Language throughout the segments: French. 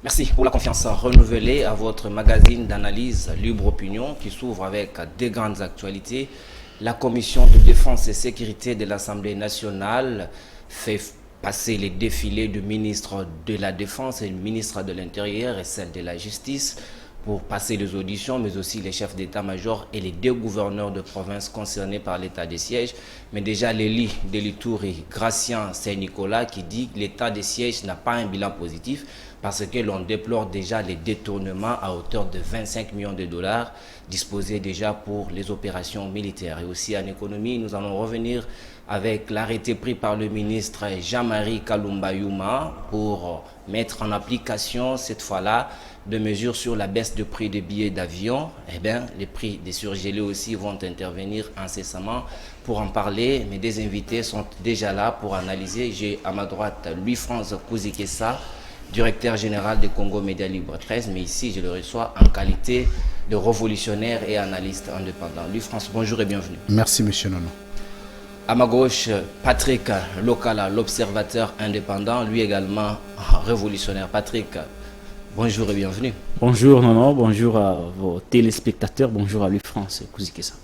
Merci pour la confiance renouvelée à votre magazine d'analyse Libre Opinion qui s'ouvre avec des grandes actualités. La Commission de défense et sécurité de l'Assemblée nationale fait passer les défilés du ministre de la Défense et du ministre de l'Intérieur et celle de la Justice pour passer les auditions, mais aussi les chefs d'état-major et les deux gouverneurs de province concernés par l'état de siège. Mais déjà, Lélie Delitouri, Gratien Saint-Nicolas, qui dit que l'état de siège n'a pas un bilan positif parce que l'on déplore déjà les détournements à hauteur de 25 millions de dollars disposés déjà pour les opérations militaires. Et aussi en économie, nous allons revenir avec l'arrêté pris par le ministre Jean-Marie Kalumba Youma pour mettre en application cette fois-là de mesures sur la baisse de prix des billets d'avion. Eh bien, les prix des surgelés aussi vont intervenir incessamment. Pour en parler, mes deux invités sont déjà là pour analyser. J'ai à ma droite Louis-France Kouzikessa, directeur général de Congo Média Libre 13, mais ici je le reçois en qualité de révolutionnaire et analyste indépendant. Louis-France, bonjour et bienvenue. Merci monsieur Nono. À ma gauche, Patrick Lokala, l'observateur indépendant, lui également révolutionnaire. Patrick, bonjour et bienvenue. Bonjour Nono, bonjour à vos téléspectateurs, bonjour à Louis-France Kouzikessa.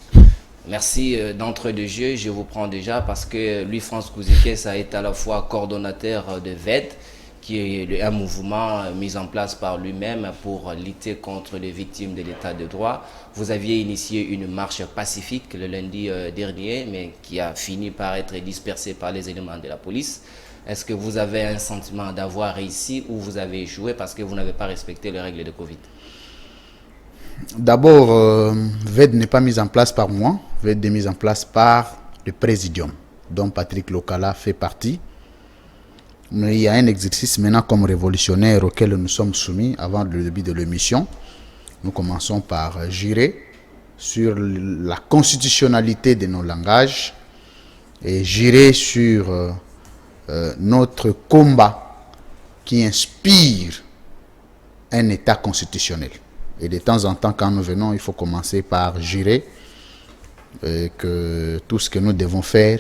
Merci d'entrée de jeu, je vous prends déjà parce que Louis-France Kouzikessa est à la fois coordonnateur de VED, qui est un mouvement mis en place par lui-même pour lutter contre les victimes de l'état de droit. Vous aviez initié une marche pacifique le lundi dernier, mais qui a fini par être dispersée par les éléments de la police. Est-ce que vous avez un sentiment d'avoir réussi ou vous avez échoué parce que vous n'avez pas respecté les règles de Covid? D'abord, VED n'est pas mise en place par moi. VED est mise en place par le Présidium, dont Patrick Lokala fait partie. Mais il y a un exercice maintenant comme révolutionnaire auquel nous sommes soumis avant le début de l'émission. Nous commençons par jurer sur la constitutionnalité de nos langages et jurer sur notre combat qui inspire un État constitutionnel. Et de temps en temps, quand nous venons, il faut commencer par jurer que tout ce que nous devons faire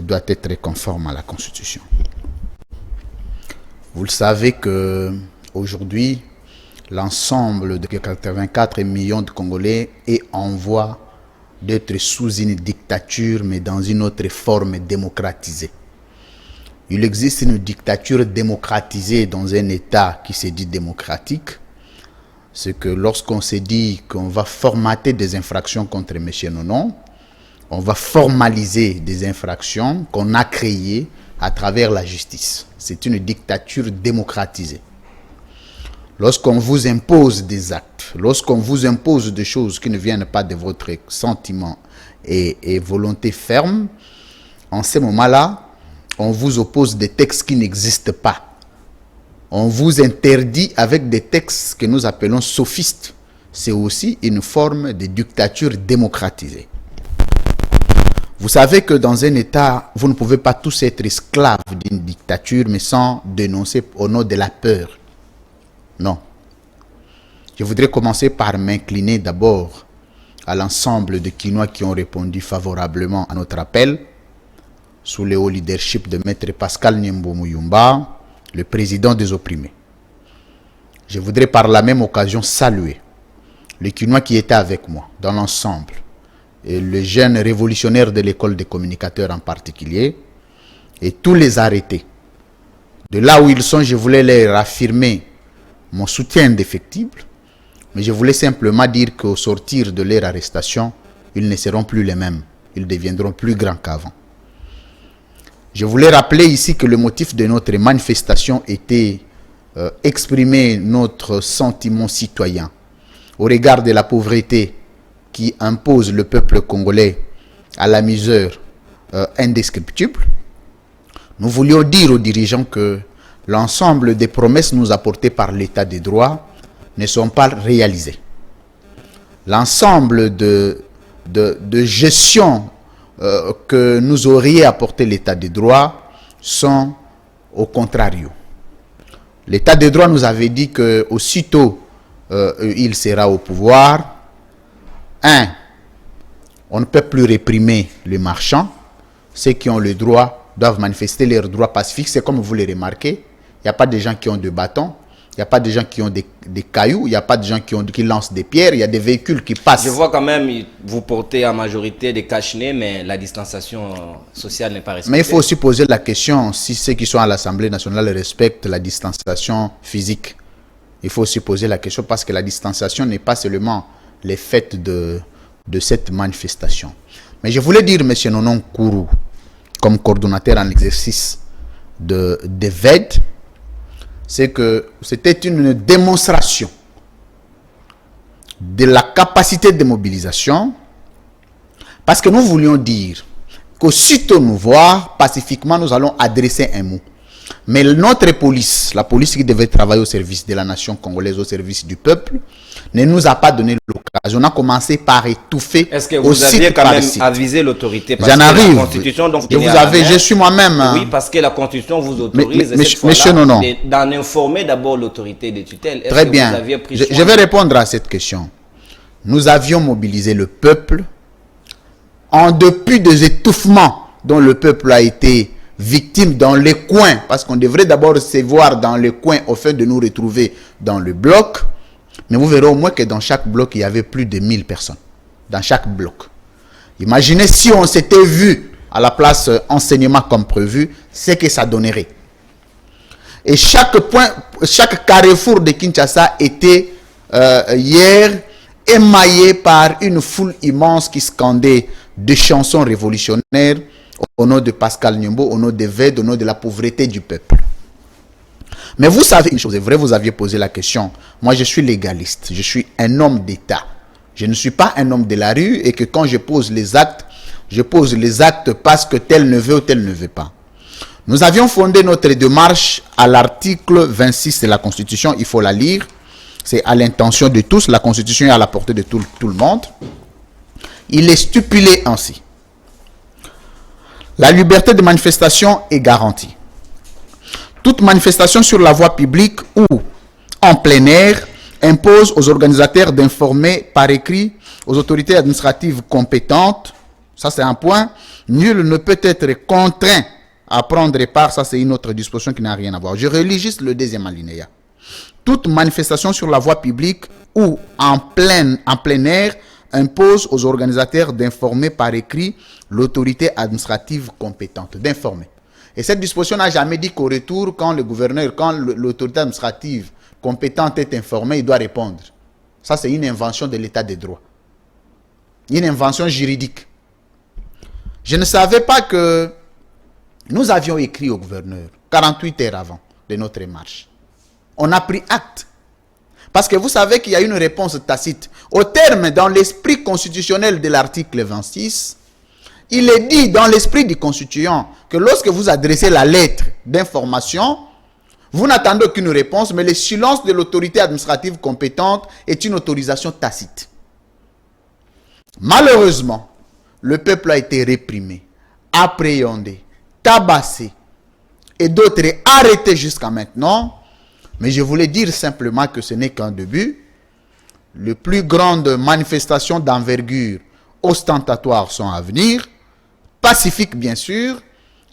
doit être conforme à la Constitution. Vous le savez que aujourd'hui, l'ensemble de 84 millions de Congolais est en voie d'être sous une dictature, mais dans une autre forme démocratisée. Il existe une dictature démocratisée dans un État qui se dit démocratique. C'est que lorsqu'on se dit qu'on va formater des infractions contre M. Nonon, on va formaliser des infractions qu'on a créées à travers la justice. C'est une dictature démocratisée. Lorsqu'on vous impose des actes, lorsqu'on vous impose des choses qui ne viennent pas de votre sentiment et volonté ferme, en ce moment-là, on vous oppose des textes qui n'existent pas. On vous interdit avec des textes que nous appelons sophistes. C'est aussi une forme de dictature démocratisée. Vous savez que dans un État, vous ne pouvez pas tous être esclaves d'une dictature, mais sans dénoncer au nom de la peur. Non. Je voudrais commencer par m'incliner d'abord à l'ensemble de Kinois qui ont répondu favorablement à notre appel, sous le haut leadership de Maître Pascal Nyembo Muyumba, le président des opprimés. Je voudrais par la même occasion saluer les Kinois qui étaient avec moi dans l'ensemble, et les jeunes révolutionnaires de l'école des communicateurs en particulier, et tous les arrêtés. De là où ils sont, je voulais leur affirmer mon soutien indéfectible, mais je voulais simplement dire qu'au sortir de leur arrestation, ils ne seront plus les mêmes, ils deviendront plus grands qu'avant. Je voulais rappeler ici que le motif de notre manifestation était exprimer notre sentiment citoyen au regard de la pauvreté qui impose le peuple congolais à la misère indescriptible. Nous voulions dire aux dirigeants que l'ensemble des promesses nous apportées par l'état de droit ne sont pas réalisées. L'ensemble de gestion que nous auriez apporté l'état de droit sont au contrario. L'état de droit nous avait dit que aussitôt il sera au pouvoir, on ne peut plus réprimer les marchands. Ceux qui ont le droit doivent manifester leurs droits pacifiques. C'est comme vous le remarquez, il n'y a pas de gens qui ont de bâtons. Il n'y a pas de gens qui ont des cailloux, il n'y a pas de gens qui lancent des pierres, il y a des véhicules qui passent. Je vois quand même, vous portez en majorité des cache-nez, mais la distanciation sociale n'est pas respectée. Mais il faut aussi poser la question si ceux qui sont à l'Assemblée nationale respectent la distanciation physique. Il faut aussi poser la question parce que la distanciation n'est pas seulement les faits de cette manifestation. Mais je voulais dire, M. Nonon Kourou, comme coordonnateur en exercice de VED, c'est que c'était une démonstration de la capacité de mobilisation, parce que nous voulions dire qu'aussitôt nous voir, pacifiquement, nous allons adresser un mot. Mais notre police, la police qui devait travailler au service de la nation congolaise, au service du peuple, ne nous a pas donné l'occasion. On a commencé par étouffer. Est-ce que vous aviez quand même avisé l'autorité? J'en arrive. La Constitution, donc, je suis moi-même. Oui, parce que la Constitution vous autorise d'en informer d'abord l'autorité des tutelles. Très bien. Je vais répondre à cette question. Nous avions mobilisé le peuple en dépit des étouffements dont le peuple a été victime dans les coins, parce qu'on devrait d'abord se voir dans les coins au fait de nous retrouver dans le bloc. Mais vous verrez au moins que dans chaque bloc, il y avait plus de 1000 personnes. Dans chaque bloc. Imaginez si on s'était vu à la place enseignement comme prévu, c'est que ça donnerait. Et chaque carrefour de Kinshasa était hier émaillé par une foule immense qui scandait des chansons révolutionnaires au nom de Pascal Nyombo, au nom de VED, au nom de la pauvreté du peuple. Mais vous savez une chose, c'est vrai, vous aviez posé la question. Moi, je suis légaliste, je suis un homme d'État. Je ne suis pas un homme de la rue et que quand je pose les actes parce que tel ne veut ou tel ne veut pas. Nous avions fondé notre démarche à l'article 26 de la Constitution, il faut la lire. C'est à l'intention de tous, la Constitution est à la portée de tout le monde. Il est stipulé ainsi. La liberté de manifestation est garantie. Toute manifestation sur la voie publique ou en plein air impose aux organisateurs d'informer par écrit aux autorités administratives compétentes. Ça, c'est un point. Nul ne peut être contraint à prendre part. Ça, c'est une autre disposition qui n'a rien à voir. Je relis juste le deuxième alinéa. Toute manifestation sur la voie publique ou en plein air impose aux organisateurs d'informer par écrit l'autorité administrative compétente, d'informer. Et cette disposition n'a jamais dit qu'au retour, quand le gouverneur, quand l'autorité administrative compétente est informée, il doit répondre. Ça, c'est une invention de l'état de droit. Une invention juridique. Je ne savais pas que nous avions écrit au gouverneur 48 heures avant de notre marche. On a pris acte. Parce que vous savez qu'il y a une réponse tacite. Au terme, dans l'esprit constitutionnel de l'article 26, il est dit dans l'esprit du constituant que lorsque vous adressez la lettre d'information, vous n'attendez aucune réponse, mais le silence de l'autorité administrative compétente est une autorisation tacite. Malheureusement, le peuple a été réprimé, appréhendé, tabassé et d'autres arrêtés jusqu'à maintenant. Mais je voulais dire simplement que ce n'est qu'un début. Les plus grandes manifestations d'envergure ostentatoire sont à venir. Pacifique, bien sûr.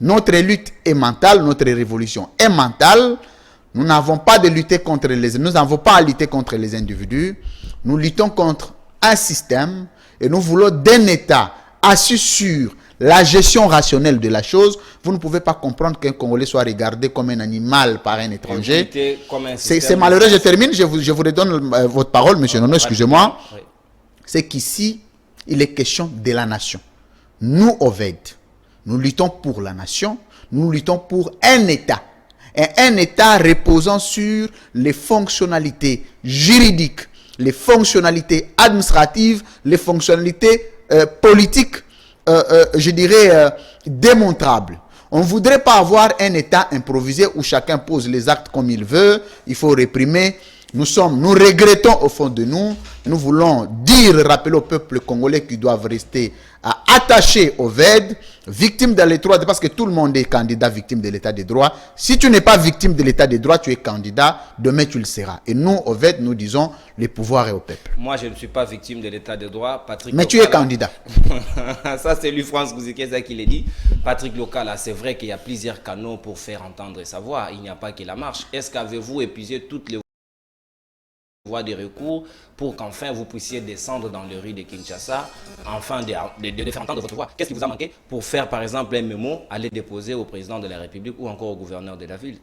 Notre lutte est mentale, notre révolution est mentale. Nous n'avons pas à lutter contre les individus. Nous luttons contre un système et nous voulons d'un État assis sur la gestion rationnelle de la chose. Vous ne pouvez pas comprendre qu'un Congolais soit regardé comme un animal par un étranger. C'est malheureux, je termine, je vous redonne votre parole, monsieur Nono, excusez-moi. Oui. C'est qu'ici, il est question de la nation. Nous, au VED, nous luttons pour la nation, nous luttons pour un État. Et un État reposant sur les fonctionnalités juridiques, les fonctionnalités administratives, les fonctionnalités politiques, je dirais, démontrables. On ne voudrait pas avoir un État improvisé où chacun pose les actes comme il veut, il faut réprimer. Nous regrettons au fond de nous, nous voulons rappeler au peuple congolais qu'ils doivent rester attachés au VED, victimes de l'état de droit, parce que tout le monde est candidat victime de l'état de droit. Si tu n'es pas victime de l'état de droit, tu es candidat, demain tu le seras. Et nous, au VED, nous disons, le pouvoir est au peuple. Moi, je ne suis pas victime de l'état de droit. Patrick Mais Lokala, tu es candidat. Ça, c'est lui, France Gouzikeza, qui l'a dit. Patrick Lokala, c'est vrai qu'il y a plusieurs canaux pour faire entendre sa voix. Il n'y a pas que la marche. Est-ce qu'avez-vous épuisé toutes les voie de recours pour qu'enfin vous puissiez descendre dans les rues de Kinshasa, enfin de faire entendre votre voix. Qu'est-ce qui vous a manqué pour faire par exemple un mémo, aller déposer au président de la République ou encore au gouverneur de la ville?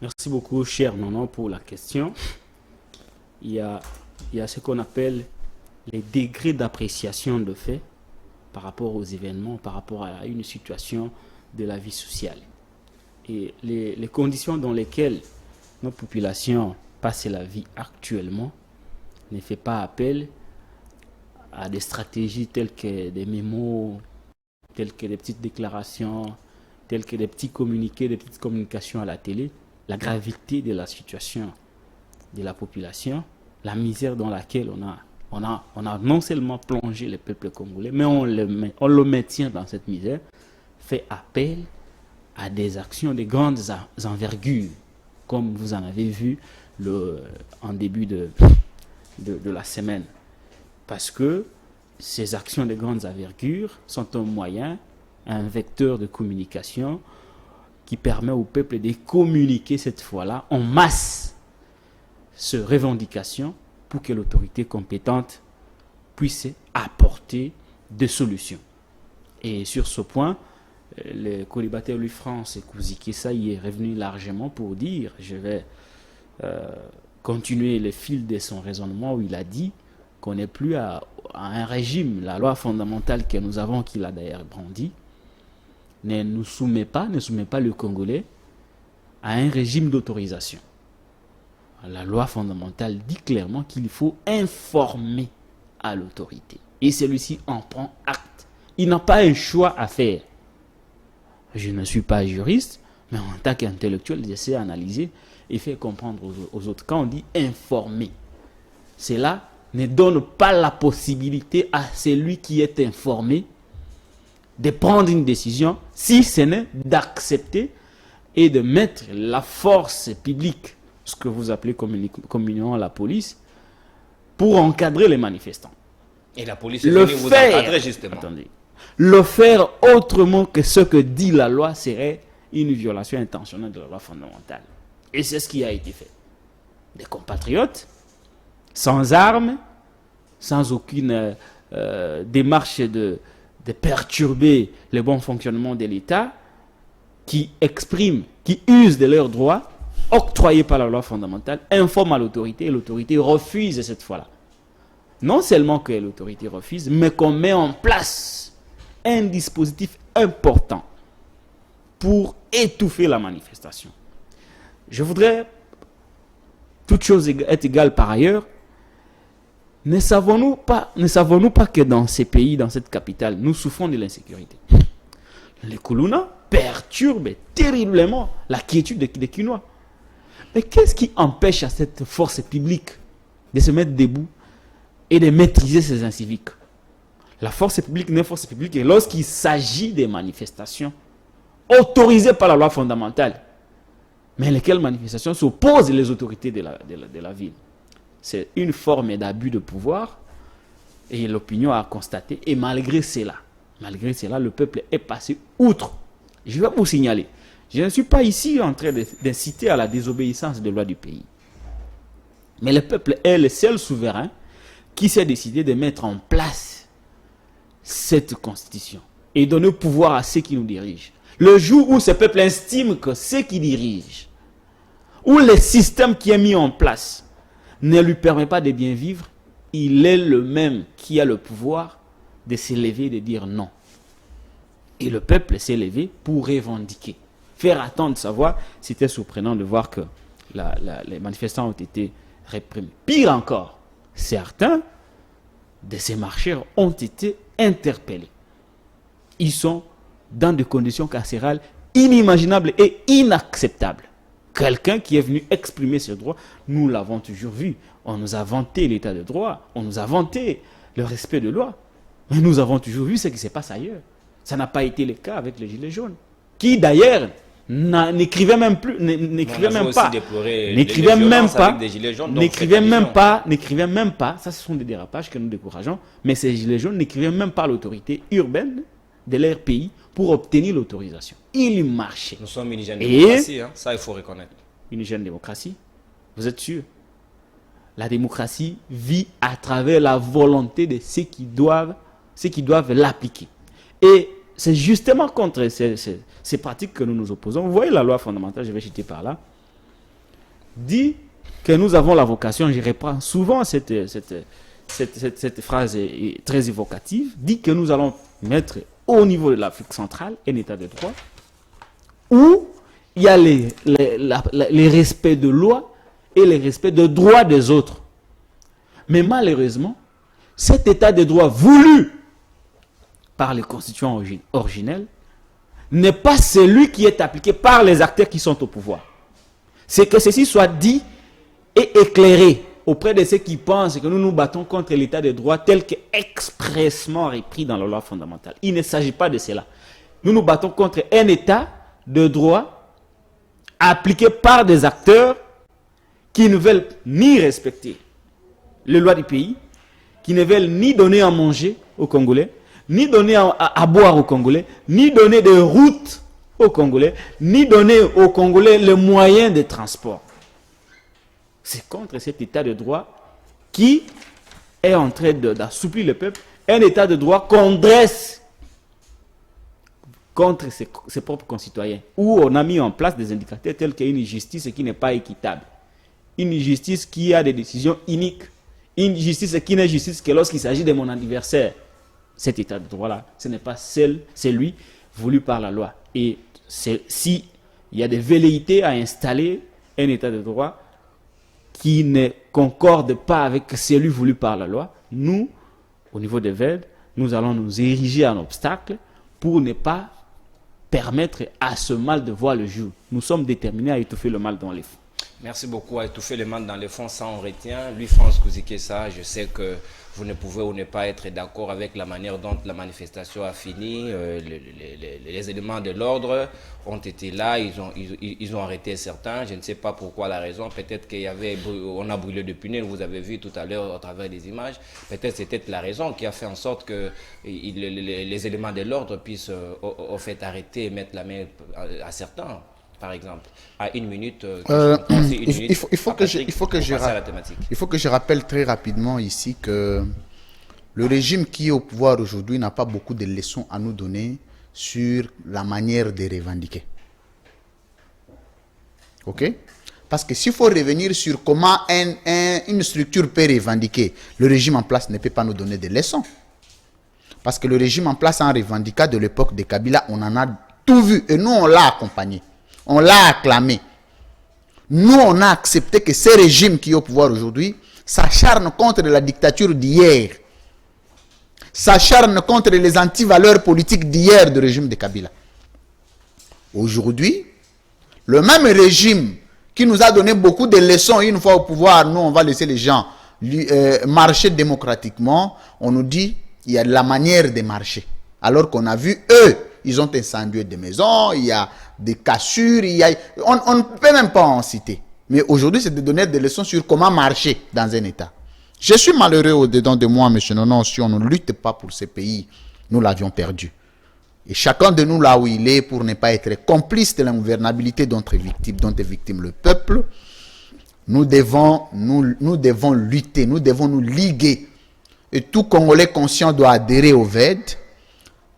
Merci beaucoup, cher Nono, pour la question. Il y a ce qu'on appelle les degrés d'appréciation de fait par rapport aux événements, par rapport à une situation de la vie sociale. Et les conditions dans lesquelles nos populations passent la vie actuellement ne fait pas appel à des stratégies telles que des mémos, telles que des petites déclarations, telles que des petits communiqués, des petites communications à la télé. La gravité de la situation de la population, la misère dans laquelle on a non seulement plongé le peuple congolais, mais on le maintient dans cette misère, fait appel à des actions de grandes envergures, comme vous en avez vu en début de la semaine. Parce que ces actions de grandes envergures sont un moyen, un vecteur de communication qui permet au peuple de communiquer cette fois-là en masse ces revendications pour que l'autorité compétente puisse apporter des solutions. Et sur ce point, le collibateur Louis France et Kouzikissa y est revenu largement pour dire, je vais continuer le fil de son raisonnement où il a dit qu'on n'est plus à un régime, la loi fondamentale que nous avons, qu'il a d'ailleurs brandi, ne soumet pas le Congolais à un régime d'autorisation. La loi fondamentale dit clairement qu'il faut informer à l'autorité. Et celui-ci en prend acte. Il n'a pas un choix à faire. Je ne suis pas juriste, mais en tant qu'intellectuel, j'essaie d'analyser et faire comprendre aux autres. Quand on dit informer, cela ne donne pas la possibilité à celui qui est informé de prendre une décision, si ce n'est d'accepter et de mettre la force publique, ce que vous appelez communément la police, pour encadrer les manifestants. Et la police est venue vous encadrer justement. Attendez. Le faire autrement que ce que dit la loi serait une violation intentionnelle de la loi fondamentale. Et c'est ce qui a été fait. Des compatriotes, sans armes, sans aucune démarche de perturber le bon fonctionnement de l'État, qui expriment, qui usent de leurs droits octroyés par la loi fondamentale, informent à l'autorité et l'autorité refuse cette fois-là. Non seulement que l'autorité refuse, mais qu'on met en place un dispositif important pour étouffer la manifestation. Je voudrais, toute chose est égale par ailleurs, ne savons-nous pas que dans ces pays, dans cette capitale, nous souffrons de l'insécurité? Les Koulouna perturbent terriblement la quiétude des Kinois. Mais qu'est-ce qui empêche à cette force publique de se mettre debout et de maîtriser ces inciviques? La force publique n'est force publique et lorsqu'il s'agit des manifestations autorisées par la loi fondamentale, mais lesquelles manifestations s'opposent les autorités de la ville. C'est une forme d'abus de pouvoir et l'opinion a constaté. Et malgré cela, le peuple est passé outre. Je vais vous signaler, je ne suis pas ici en train d'inciter à la désobéissance des lois du pays. Mais le peuple est le seul souverain qui s'est décidé de mettre en place cette constitution et donner pouvoir à ceux qui nous dirigent. Le jour où ce peuple estime que ceux qui dirigent, ou le système qui est mis en place, ne lui permet pas de bien vivre, il est le même qui a le pouvoir de s'élever et de dire non. Et le peuple s'est levé pour revendiquer. Faire attendre sa voix, c'était surprenant de voir que les manifestants ont été réprimés. Pire encore, certains de ces marcheurs ont été interpellés. Ils sont dans des conditions carcérales inimaginables et inacceptables. Quelqu'un qui est venu exprimer ses droits, nous l'avons toujours vu. On nous a vanté l'état de droit, on nous a vanté le respect de loi. Mais nous avons toujours vu ce qui se passe ailleurs. Ça n'a pas été le cas avec les Gilets jaunes, qui d'ailleurs n'écrivaient même pas, ça ce sont des dérapages que nous décourageons, mais ces Gilets jaunes n'écrivaient même pas à l'autorité urbaine de leur pays pour obtenir l'autorisation. Ils marchaient. Nous sommes une jeune démocratie, ça il faut reconnaître. Une jeune démocratie, vous êtes sûr? la démocratie vit à travers la volonté de ceux qui doivent l'appliquer. Et c'est justement contre ces pratiques que nous nous opposons. Vous voyez la loi fondamentale, je vais citer par là, dit que nous avons la vocation, je reprends souvent cette phrase est très évocative, dit que nous allons mettre au niveau de l'Afrique centrale un état de droit où il y a les respects de loi et les respects de droits des autres. Mais malheureusement, cet état de droit voulu par les constituants originels n'est pas celui qui est appliqué par les acteurs qui sont au pouvoir. C'est que ceci soit dit et éclairé auprès de ceux qui pensent que nous nous battons contre l'état de droit tel qu'expressement repris dans la loi fondamentale. Il ne s'agit pas de cela. Nous nous battons contre un état de droit appliqué par des acteurs qui ne veulent ni respecter les lois du pays, qui ne veulent ni donner à manger aux Congolais, ni donner à boire aux Congolais, ni donner des routes aux Congolais, ni donner aux Congolais les moyens de transport. C'est contre cet état de droit qui est en train d'assouplir le peuple, un état de droit qu'on dresse contre ses propres concitoyens, où on a mis en place des indicateurs tels qu'une justice qui n'est pas équitable, une justice qui a des décisions iniques, une justice qui n'est justice que lorsqu'il s'agit de mon anniversaire. Cet état de droit-là, ce n'est pas celui voulu par la loi. Et si il y a des velléités à installer un état de droit qui ne concorde pas avec celui voulu par la loi, nous, au niveau des VED, nous allons nous ériger en obstacle pour ne pas permettre à ce mal de voir le jour. Nous sommes déterminés à étouffer le mal dans les fonds. Merci beaucoup. À étouffer le mal dans les fonds, ça on retient. Lui, France Kouzikessa, je sais que vous ne pouvez ou ne pas être d'accord avec la manière dont la manifestation a fini. Les éléments de l'ordre ont été là, ils ont arrêté certains. Je ne sais pas pourquoi la raison. Peut-être on a brûlé de punais, vous avez vu tout à l'heure à travers des images. Peut-être c'était la raison qui a fait en sorte que les éléments de l'ordre puissent au fait arrêter et mettre la main à certains. Par exemple, à une minute, il faut que je rappelle très rapidement ici que le régime qui est au pouvoir aujourd'hui n'a pas beaucoup de leçons à nous donner sur la manière de revendiquer. Ok? Parce que s'il faut revenir sur comment une structure peut revendiquer, le régime en place ne peut pas nous donner des leçons. Parce que le régime en place en revendiquant de l'époque de Kabila, on en a tout vu et nous on l'a accompagné. On l'a acclamé. Nous, on a accepté que ce régime qui est au pouvoir aujourd'hui s'acharne contre la dictature d'hier. S'acharne contre les antivaleurs politiques d'hier du régime de Kabila. Aujourd'hui, le même régime qui nous a donné beaucoup de leçons une fois au pouvoir, nous, on va laisser les gens marcher démocratiquement. On nous dit il y a de la manière de marcher. Alors qu'on a vu, eux, ils ont incendié des maisons, il y a des cassures, on ne peut même pas en citer. Mais aujourd'hui, c'est de donner des leçons sur comment marcher dans un État. Je suis malheureux au-dedans de moi, M. Nonon, si on ne lutte pas pour ce pays, nous l'avions perdu. Et chacun de nous, là où il est, pour ne pas être complice de l'ingouvernabilité dont est victime le peuple, nous devons lutter, nous devons nous liguer. Et tout Congolais conscient doit adhérer au VED,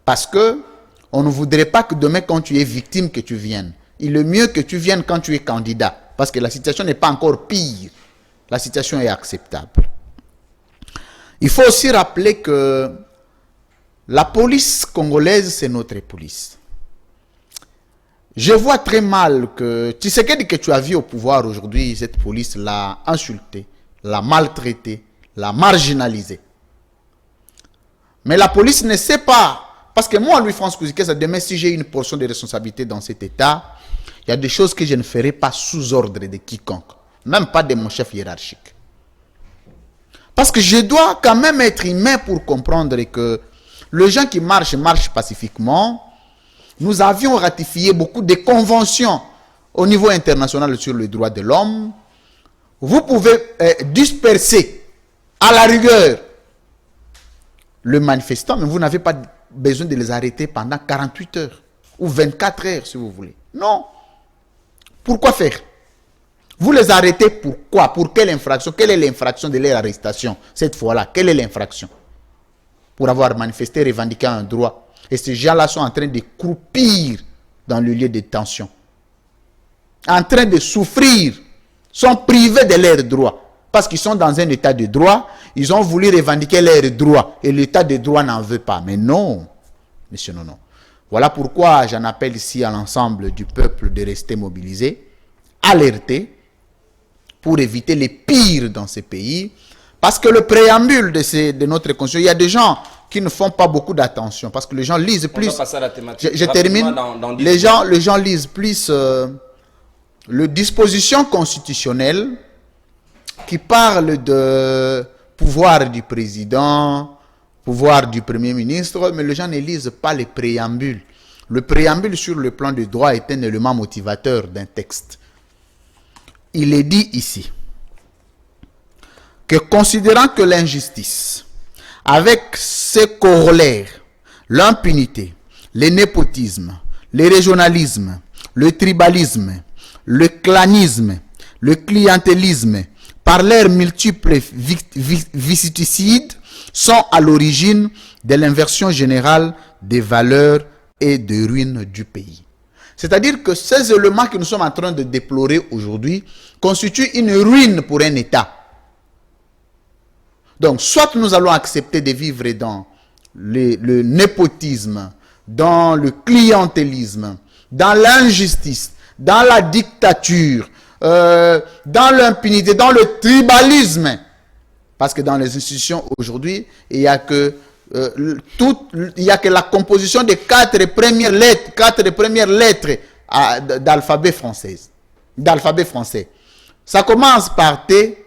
parce que on ne voudrait pas que demain, quand tu es victime, que tu viennes. Il est mieux que tu viennes quand tu es candidat. Parce que la situation n'est pas encore pire. La situation est acceptable. Il faut aussi rappeler que la police congolaise, c'est notre police. Je vois très mal que Tshisekedi que tu as vu au pouvoir aujourd'hui, cette police l'a insulté, l'a maltraité, l'a marginalisé. Mais la police ne sait pas. Parce que moi, Louis France Kouzikessa, demain, si j'ai une portion de responsabilité dans cet État, il y a des choses que je ne ferai pas sous ordre de quiconque. Même pas de mon chef hiérarchique. Parce que je dois quand même être humain pour comprendre que les gens qui marchent pacifiquement. Nous avions ratifié beaucoup de conventions au niveau international sur les droits de l'homme. Vous pouvez disperser à la rigueur le manifestant, mais vous n'avez pas besoin de les arrêter pendant 48 heures ou 24 heures si vous voulez. Non. Pourquoi faire? Vous les arrêtez pourquoi? Pour quelle infraction? Quelle est l'infraction de leur arrestation? Cette fois-là, quelle est l'infraction? Pour avoir manifesté, revendiqué un droit. Et ces gens-là sont en train de croupir dans le lieu de détention. En train de souffrir. Sont privés de leurs droits. Parce qu'ils sont dans un état de droit. Ils ont voulu revendiquer leurs droits. Et l'état de droit n'en veut pas. Mais non. Monsieur Nono. Voilà pourquoi j'en appelle ici à l'ensemble du peuple de rester mobilisé, alerté, pour éviter les pires dans ces pays. Parce que le préambule de notre constitution, il y a des gens qui ne font pas beaucoup d'attention. Parce que les gens lisent plus. On va passer à la thématique. Je termine. Les gens lisent plus les dispositions constitutionnelles qui parlent de pouvoir du président, pouvoir du premier ministre, mais les gens ne lisent pas les préambules. Le préambule sur le plan du droit est un élément motivateur d'un texte. Il est dit ici que considérant que l'injustice, avec ses corollaires, l'impunité, le népotisme, le régionalisme, le tribalisme, le clanisme, le clientélisme, par leurs multiples vicissitudes, sont à l'origine de l'inversion générale des valeurs et des ruines du pays. C'est-à-dire que ces éléments que nous sommes en train de déplorer aujourd'hui constituent une ruine pour un État. Donc, soit nous allons accepter de vivre dans le népotisme, dans le clientélisme, dans l'injustice, dans la dictature, dans l'impunité, dans le tribalisme. Parce que dans les institutions aujourd'hui, il n'y a que la composition des quatre premières lettres d'alphabet français. Ça commence par T,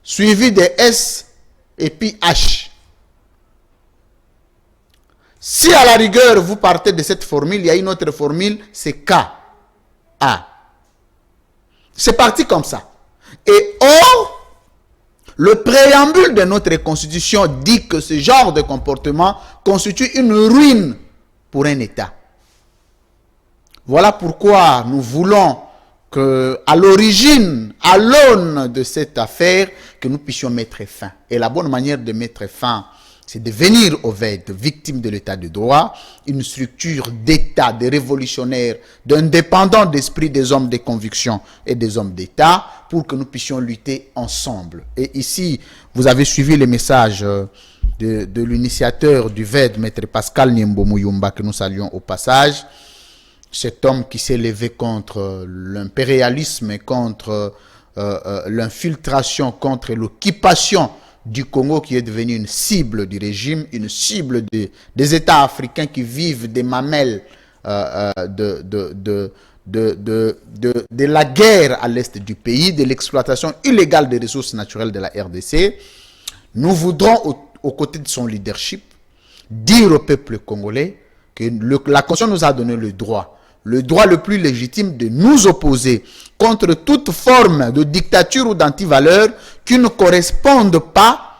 suivi de S et puis H. Si à la rigueur vous partez de cette formule, il y a une autre formule, c'est K, A. C'est parti comme ça. Et or, le préambule de notre constitution dit que ce genre de comportement constitue une ruine pour un État. Voilà pourquoi nous voulons que, à l'origine, à l'aune de cette affaire, que nous puissions mettre fin. Et la bonne manière de mettre fin, c'est de venir au VED, victime de l'état de droit, une structure d'État, de révolutionnaires, d'indépendants d'esprit des hommes de conviction et des hommes d'État, pour que nous puissions lutter ensemble. Et ici, vous avez suivi les messages de l'initiateur du VED, Maître Pascal Niembo Muyumba, que nous saluons au passage. Cet homme qui s'est levé contre l'impérialisme et contre l'infiltration, contre l'occupation du Congo, qui est devenu une cible du régime, une cible des États africains qui vivent des mamelles de la guerre à l'est du pays, de l'exploitation illégale des ressources naturelles de la RDC. Nous voudrons, aux côtés de son leadership, dire au peuple congolais que la Constitution nous a donné le droit le plus légitime de nous opposer contre toute forme de dictature ou d'antivaleur qui ne correspondent pas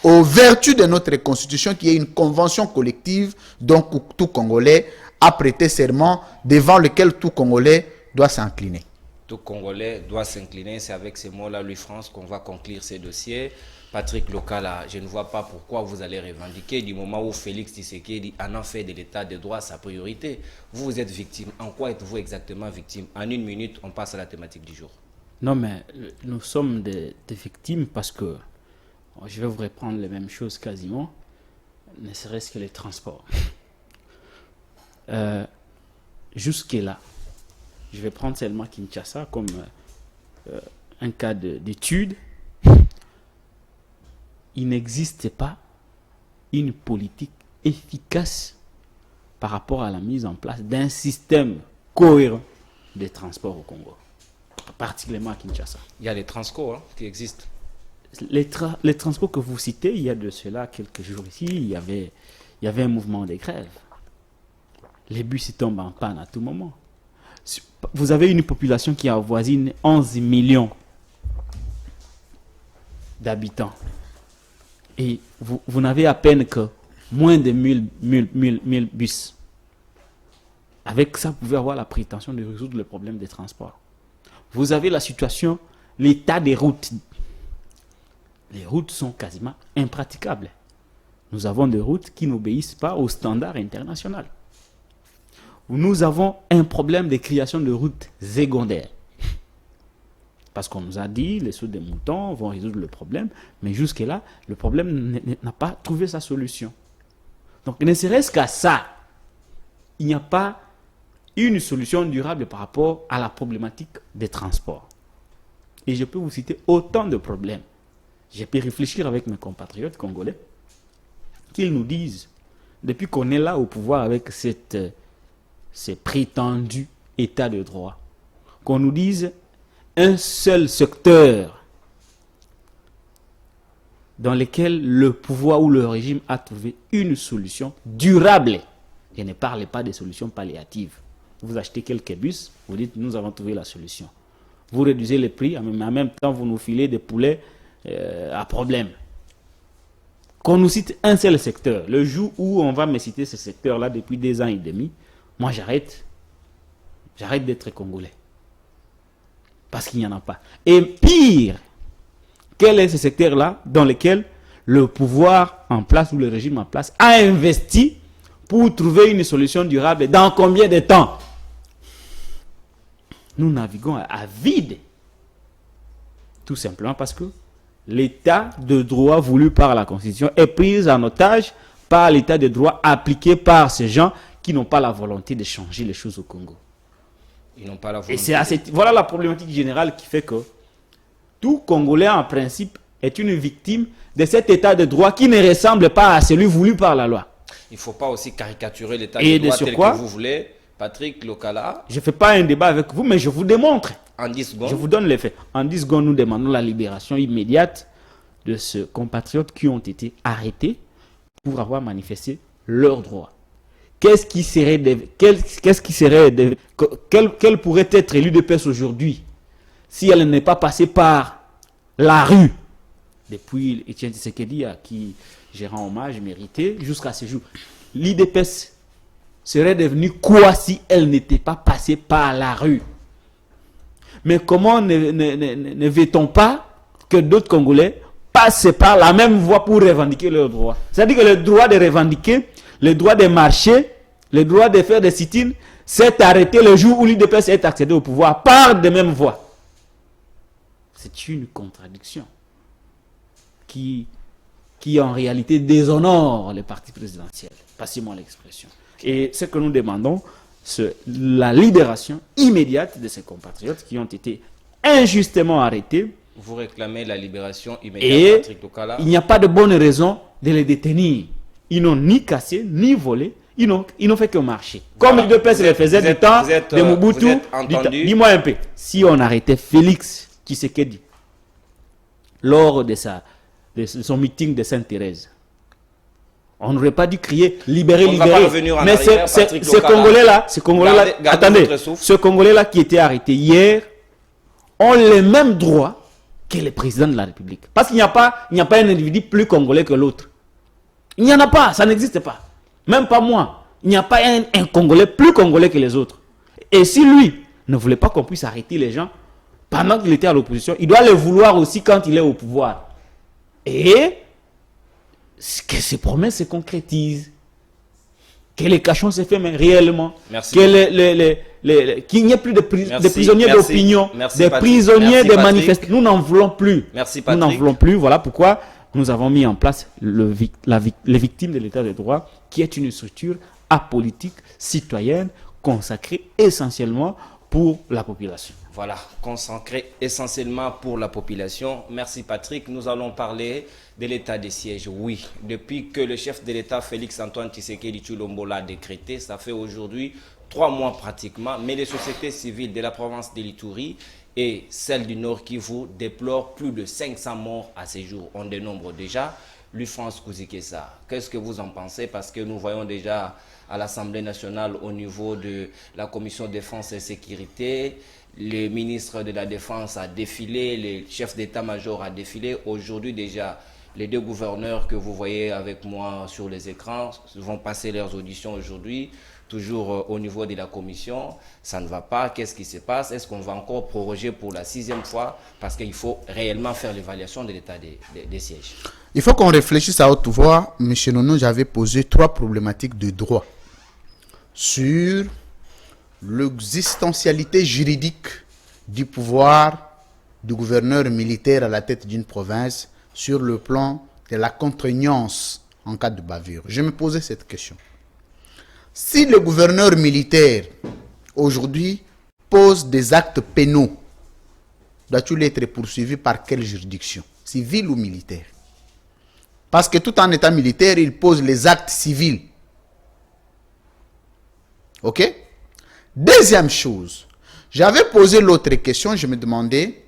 aux vertus de notre Constitution, qui est une convention collective dont tout Congolais a prêté serment, devant lequel tout Congolais doit s'incliner. Tout Congolais doit s'incliner. C'est avec ces mots-là, Louis France, qu'on va conclure ces dossiers. Patrick Lokala, je ne vois pas pourquoi vous allez revendiquer du moment où Félix Tshisekedi en a fait de l'état de droit sa priorité. Vous êtes victime. En quoi êtes-vous exactement victime? En une minute, on passe à la thématique du jour. Non, mais nous sommes des victimes parce que, je vais vous reprendre les mêmes choses quasiment, ne serait-ce que les transports. Jusque-là, je vais prendre seulement Kinshasa comme un cas d'étude. Il n'existe pas une politique efficace par rapport à la mise en place d'un système cohérent de transport au Congo, particulièrement à Kinshasa. Il y a les Transco qui existent. Les transports que vous citez, il y a de cela quelques jours ici, il y avait un mouvement de grève. Les bus ils tombent en panne à tout moment. Vous avez une population qui avoisine 11 millions d'habitants. Et vous n'avez à peine que moins de 1000 bus. Avec ça, vous pouvez avoir la prétention de résoudre le problème des transports. Vous avez la situation, l'état des routes. Les routes sont quasiment impraticables. Nous avons des routes qui n'obéissent pas aux standards internationaux. Nous avons un problème de création de routes secondaires. Parce qu'on nous a dit, les sauts des moutons vont résoudre le problème, mais jusque-là, le problème n'a pas trouvé sa solution. Donc, ne serait-ce qu'à ça, il n'y a pas une solution durable par rapport à la problématique des transports. Et je peux vous citer autant de problèmes. J'ai pu réfléchir avec mes compatriotes congolais, qu'ils nous disent, depuis qu'on est là au pouvoir avec ces prétendus états de droit, qu'on nous dise un seul secteur dans lequel le pouvoir ou le régime a trouvé une solution durable. Je ne parle pas des solutions palliatives. Vous achetez quelques bus, vous dites nous avons trouvé la solution. Vous réduisez les prix, mais en même temps vous nous filez des poulets à problème. Qu'on nous cite un seul secteur, le jour où on va me citer ce secteur-là depuis 2 ans et demi, moi j'arrête d'être congolais. Parce qu'il n'y en a pas. Et pire, quel est ce secteur-là dans lequel le pouvoir en place ou le régime en place a investi pour trouver une solution durable dans combien de temps? Nous naviguons à vide. Tout simplement parce que l'état de droit voulu par la Constitution est pris en otage par l'état de droit appliqué par ces gens qui n'ont pas la volonté de changer les choses au Congo. Ils n'ont pas la volonté. Et voilà la problématique générale qui fait que tout Congolais en principe est une victime de cet état de droit qui ne ressemble pas à celui voulu par la loi. Il ne faut pas aussi caricaturer l'état de droit tel que vous voulez. Patrick Lokala. Je ne fais pas un débat avec vous, mais je vous démontre. En 10 secondes. Je vous donne les faits. En 10 secondes, nous demandons la libération immédiate de ces compatriotes qui ont été arrêtés pour avoir manifesté leurs droits. Quel pourrait être l'UDPS aujourd'hui si elle n'est pas passée par la rue depuis Etienne Tshisekedi à qui j'ai rendu hommage mérité jusqu'à ce jour. L'UDPS serait devenue quoi si elle n'était pas passée par la rue? Mais comment ne veut-on pas que d'autres Congolais passent par la même voie pour revendiquer leurs droits? C'est-à-dire que le droit de revendiquer, le droit de marcher, le droit de faire des sit-ins s'est arrêté le jour où l'UDPS est accédé au pouvoir par des mêmes voies. C'est une contradiction qui en réalité déshonore les partis présidentiels. Passez-moi l'expression. Et ce que nous demandons, c'est la libération immédiate de ces compatriotes qui ont été injustement arrêtés. Vous réclamez la libération immédiate, et Patrick Lokala. Il n'y a pas de bonne raison de les détenir. Ils n'ont ni cassé, ni volé. Ils n'ont fait que marcher. Comme les deux personnes le faisaient du temps de Mobutu. Dis-moi un peu. Si on arrêtait Félix Tshisekedi lors de son meeting de Sainte-Thérèse, on n'aurait pas dû crier libérer, libérer. Mais ces Congolais-là, attendez, ce Congolais-là qui était arrêté hier ont les mêmes droits que les présidents de la République. Parce qu'il n'y a pas un individu plus congolais que l'autre. Il n'y en a pas, ça n'existe pas. Même pas moi. Il n'y a pas un Congolais plus congolais que les autres. Et si lui ne voulait pas qu'on puisse arrêter les gens pendant qu'il était à l'opposition, il doit le vouloir aussi quand il est au pouvoir. Et que ces promesses se concrétisent. Que les cachons se ferment réellement. Merci. Qu'il n'y ait plus de prisonniers d'opinion, des prisonniers de manifestants. Nous n'en voulons plus. Merci, Patrick. Nous n'en voulons plus. Voilà pourquoi nous avons mis en place les victimes de l'état de droit, qui est une structure apolitique, citoyenne, consacrée essentiellement pour la population. Voilà, consacré essentiellement pour la population. Merci Patrick. Nous allons parler de l'état de siège. Oui, depuis que le chef de l'État, Félix-Antoine Tshisekedi Tshilombo, l'a décrété, ça fait aujourd'hui 3 mois pratiquement, mais les sociétés civiles de la province de l'Ituri et celles du Nord Kivu déplorent plus de 500 morts à ces jours. On dénombre déjà. Louis-France Kouzikessa, qu'est-ce que vous en pensez? Parce que nous voyons déjà à l'Assemblée nationale, au niveau de la Commission défense et sécurité, le ministre de la Défense a défilé, le chef d'état-major a défilé. Aujourd'hui déjà, les 2 gouverneurs que vous voyez avec moi sur les écrans vont passer leurs auditions aujourd'hui. toujours au niveau de la commission, ça ne va pas, qu'est-ce qui se passe? Est-ce qu'on va encore proroger pour la 6e fois? Parce qu'il faut réellement faire l'évaluation de l'état des sièges. Il faut qu'on réfléchisse à haute voix. Monsieur Nono, j'avais posé 3 problématiques de droit sur l'existentialité juridique du pouvoir du gouverneur militaire à la tête d'une province sur le plan de la contraignance en cas de bavure. Je me posais cette question. Si le gouverneur militaire aujourd'hui pose des actes pénaux, doit-il être poursuivi par quelle juridiction? Civile ou militaire? Parce que tout en état militaire, il pose les actes civils. Ok? Deuxième chose, j'avais posé l'autre question, je me demandais,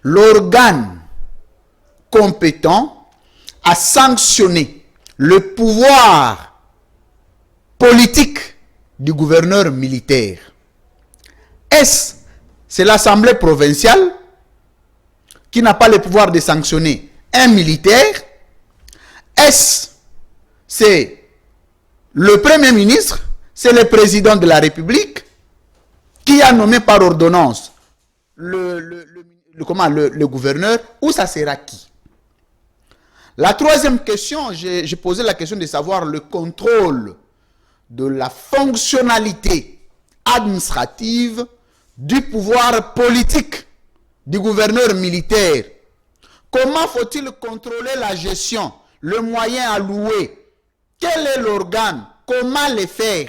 l'organe compétent à sanctionner le pouvoir politique du gouverneur militaire. Est-ce c'est l'Assemblée provinciale qui n'a pas le pouvoir de sanctionner un militaire? Est-ce c'est le Premier ministre? C'est le président de la République qui a nommé par ordonnance le gouverneur, ou ça sera qui? La troisième question, j'ai posé la question de savoir le contrôle de la fonctionnalité administrative du pouvoir politique du gouverneur militaire. Comment faut-il contrôler la gestion, le moyen alloué? Quel est l'organe? Comment le faire?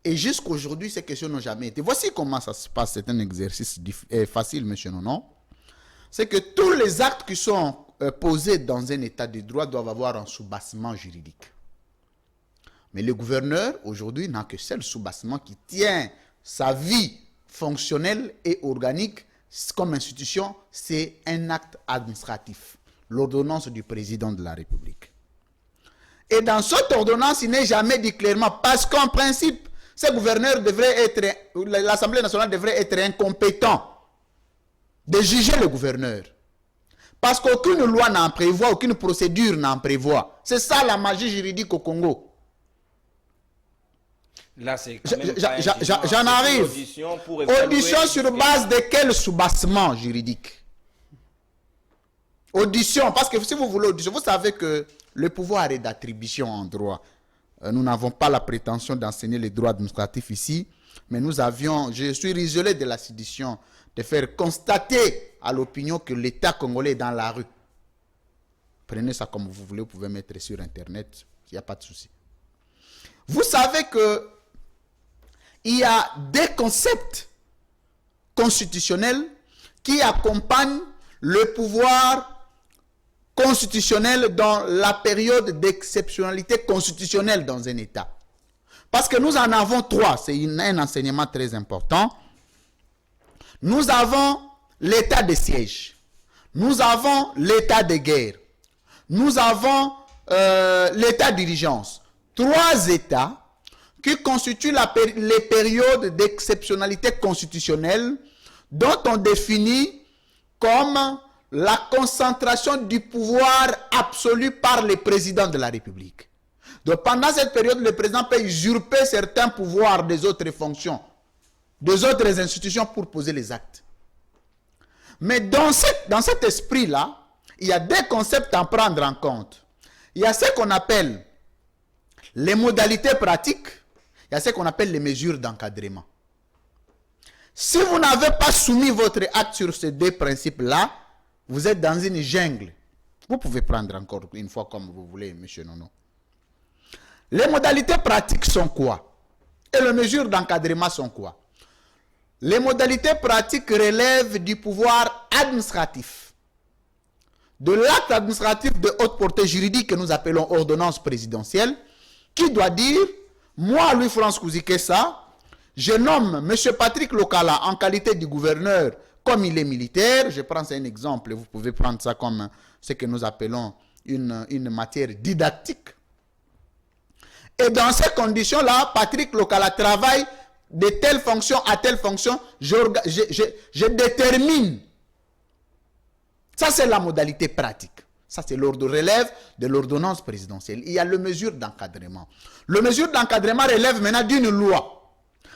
Et jusqu'aujourd'hui, ces questions n'ont jamais été. Voici comment ça se passe. C'est un exercice facile, monsieur Nono. C'est que tous les actes qui sont posés dans un état de droit doivent avoir un soubassement juridique. Mais le gouverneur, aujourd'hui, n'a que seul soubassement qui tient sa vie fonctionnelle et organique comme institution, c'est un acte administratif, l'ordonnance du président de la République. Et dans cette ordonnance, il n'est jamais dit clairement, parce qu'en principe, ce gouverneur devrait être, l'Assemblée nationale devrait être incompétent de juger le gouverneur. Parce qu'aucune loi n'en prévoit, aucune procédure n'en prévoit. C'est ça la magie juridique au Congo. Là, c'est j'en arrive. Audition sur base de quel soubassement juridique? Audition, parce que si vous voulez audition, vous savez que le pouvoir est d'attribution en droit. Nous n'avons pas la prétention d'enseigner les droits administratifs ici, mais nous avions, je suis isolé de la sédition, de faire constater à l'opinion que l'État congolais est dans la rue. Prenez ça comme vous voulez, vous pouvez mettre sur Internet, il n'y a pas de souci. Vous savez que il y a des concepts constitutionnels qui accompagnent le pouvoir constitutionnel dans la période d'exceptionnalité constitutionnelle dans un État. Parce que nous en avons 3, c'est un enseignement très important. Nous avons l'état de siège, nous avons l'état de guerre, nous avons l'état d'urgence. 3 États qui constituent les périodes d'exceptionnalité constitutionnelle dont on définit comme la concentration du pouvoir absolu par le président de la République. Donc pendant cette période, le président peut usurper certains pouvoirs des autres fonctions, des autres institutions pour poser les actes. Mais dans cet esprit-là, il y a des concepts à prendre en compte. Il y a ce qu'on appelle les modalités pratiques, il y a ce qu'on appelle les mesures d'encadrement. Si vous n'avez pas soumis votre acte sur ces 2 principes-là, vous êtes dans une jungle. Vous pouvez prendre encore une fois comme vous voulez, monsieur Nono. Les modalités pratiques sont quoi? Et les mesures d'encadrement sont quoi? Les modalités pratiques relèvent du pouvoir administratif, de l'acte administratif de haute portée juridique que nous appelons ordonnance présidentielle, qui doit dire, moi, Louis-France Kouzikessa, je nomme M. Patrick Lokala en qualité de gouverneur, comme il est militaire. Je prends ça un exemple, vous pouvez prendre ça comme ce que nous appelons une matière didactique. Et dans ces conditions-là, Patrick Lokala travaille de telle fonction à telle fonction, je détermine. Ça, c'est la modalité pratique. Ça, c'est l'ordre relève de l'ordonnance présidentielle. Il y a le mesure d'encadrement. Le mesure d'encadrement relève maintenant d'une loi.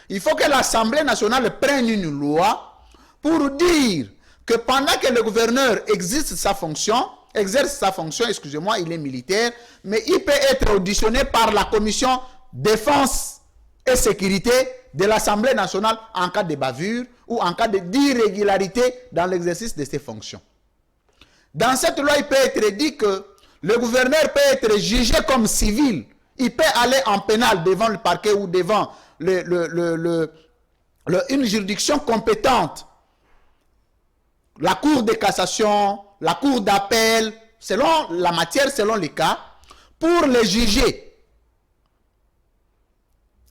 Il faut que l'Assemblée nationale prenne une loi pour dire que pendant que le gouverneur exerce sa fonction, excusez-moi, il est militaire, mais il peut être auditionné par la commission défense et sécurité de l'Assemblée nationale en cas de bavure ou en cas d'irrégularité dans l'exercice de ses fonctions. Dans cette loi, il peut être dit que le gouverneur peut être jugé comme civil. Il peut aller en pénal devant le parquet ou devant une juridiction compétente. La cour de cassation, la cour d'appel, selon la matière, selon les cas, pour les juger.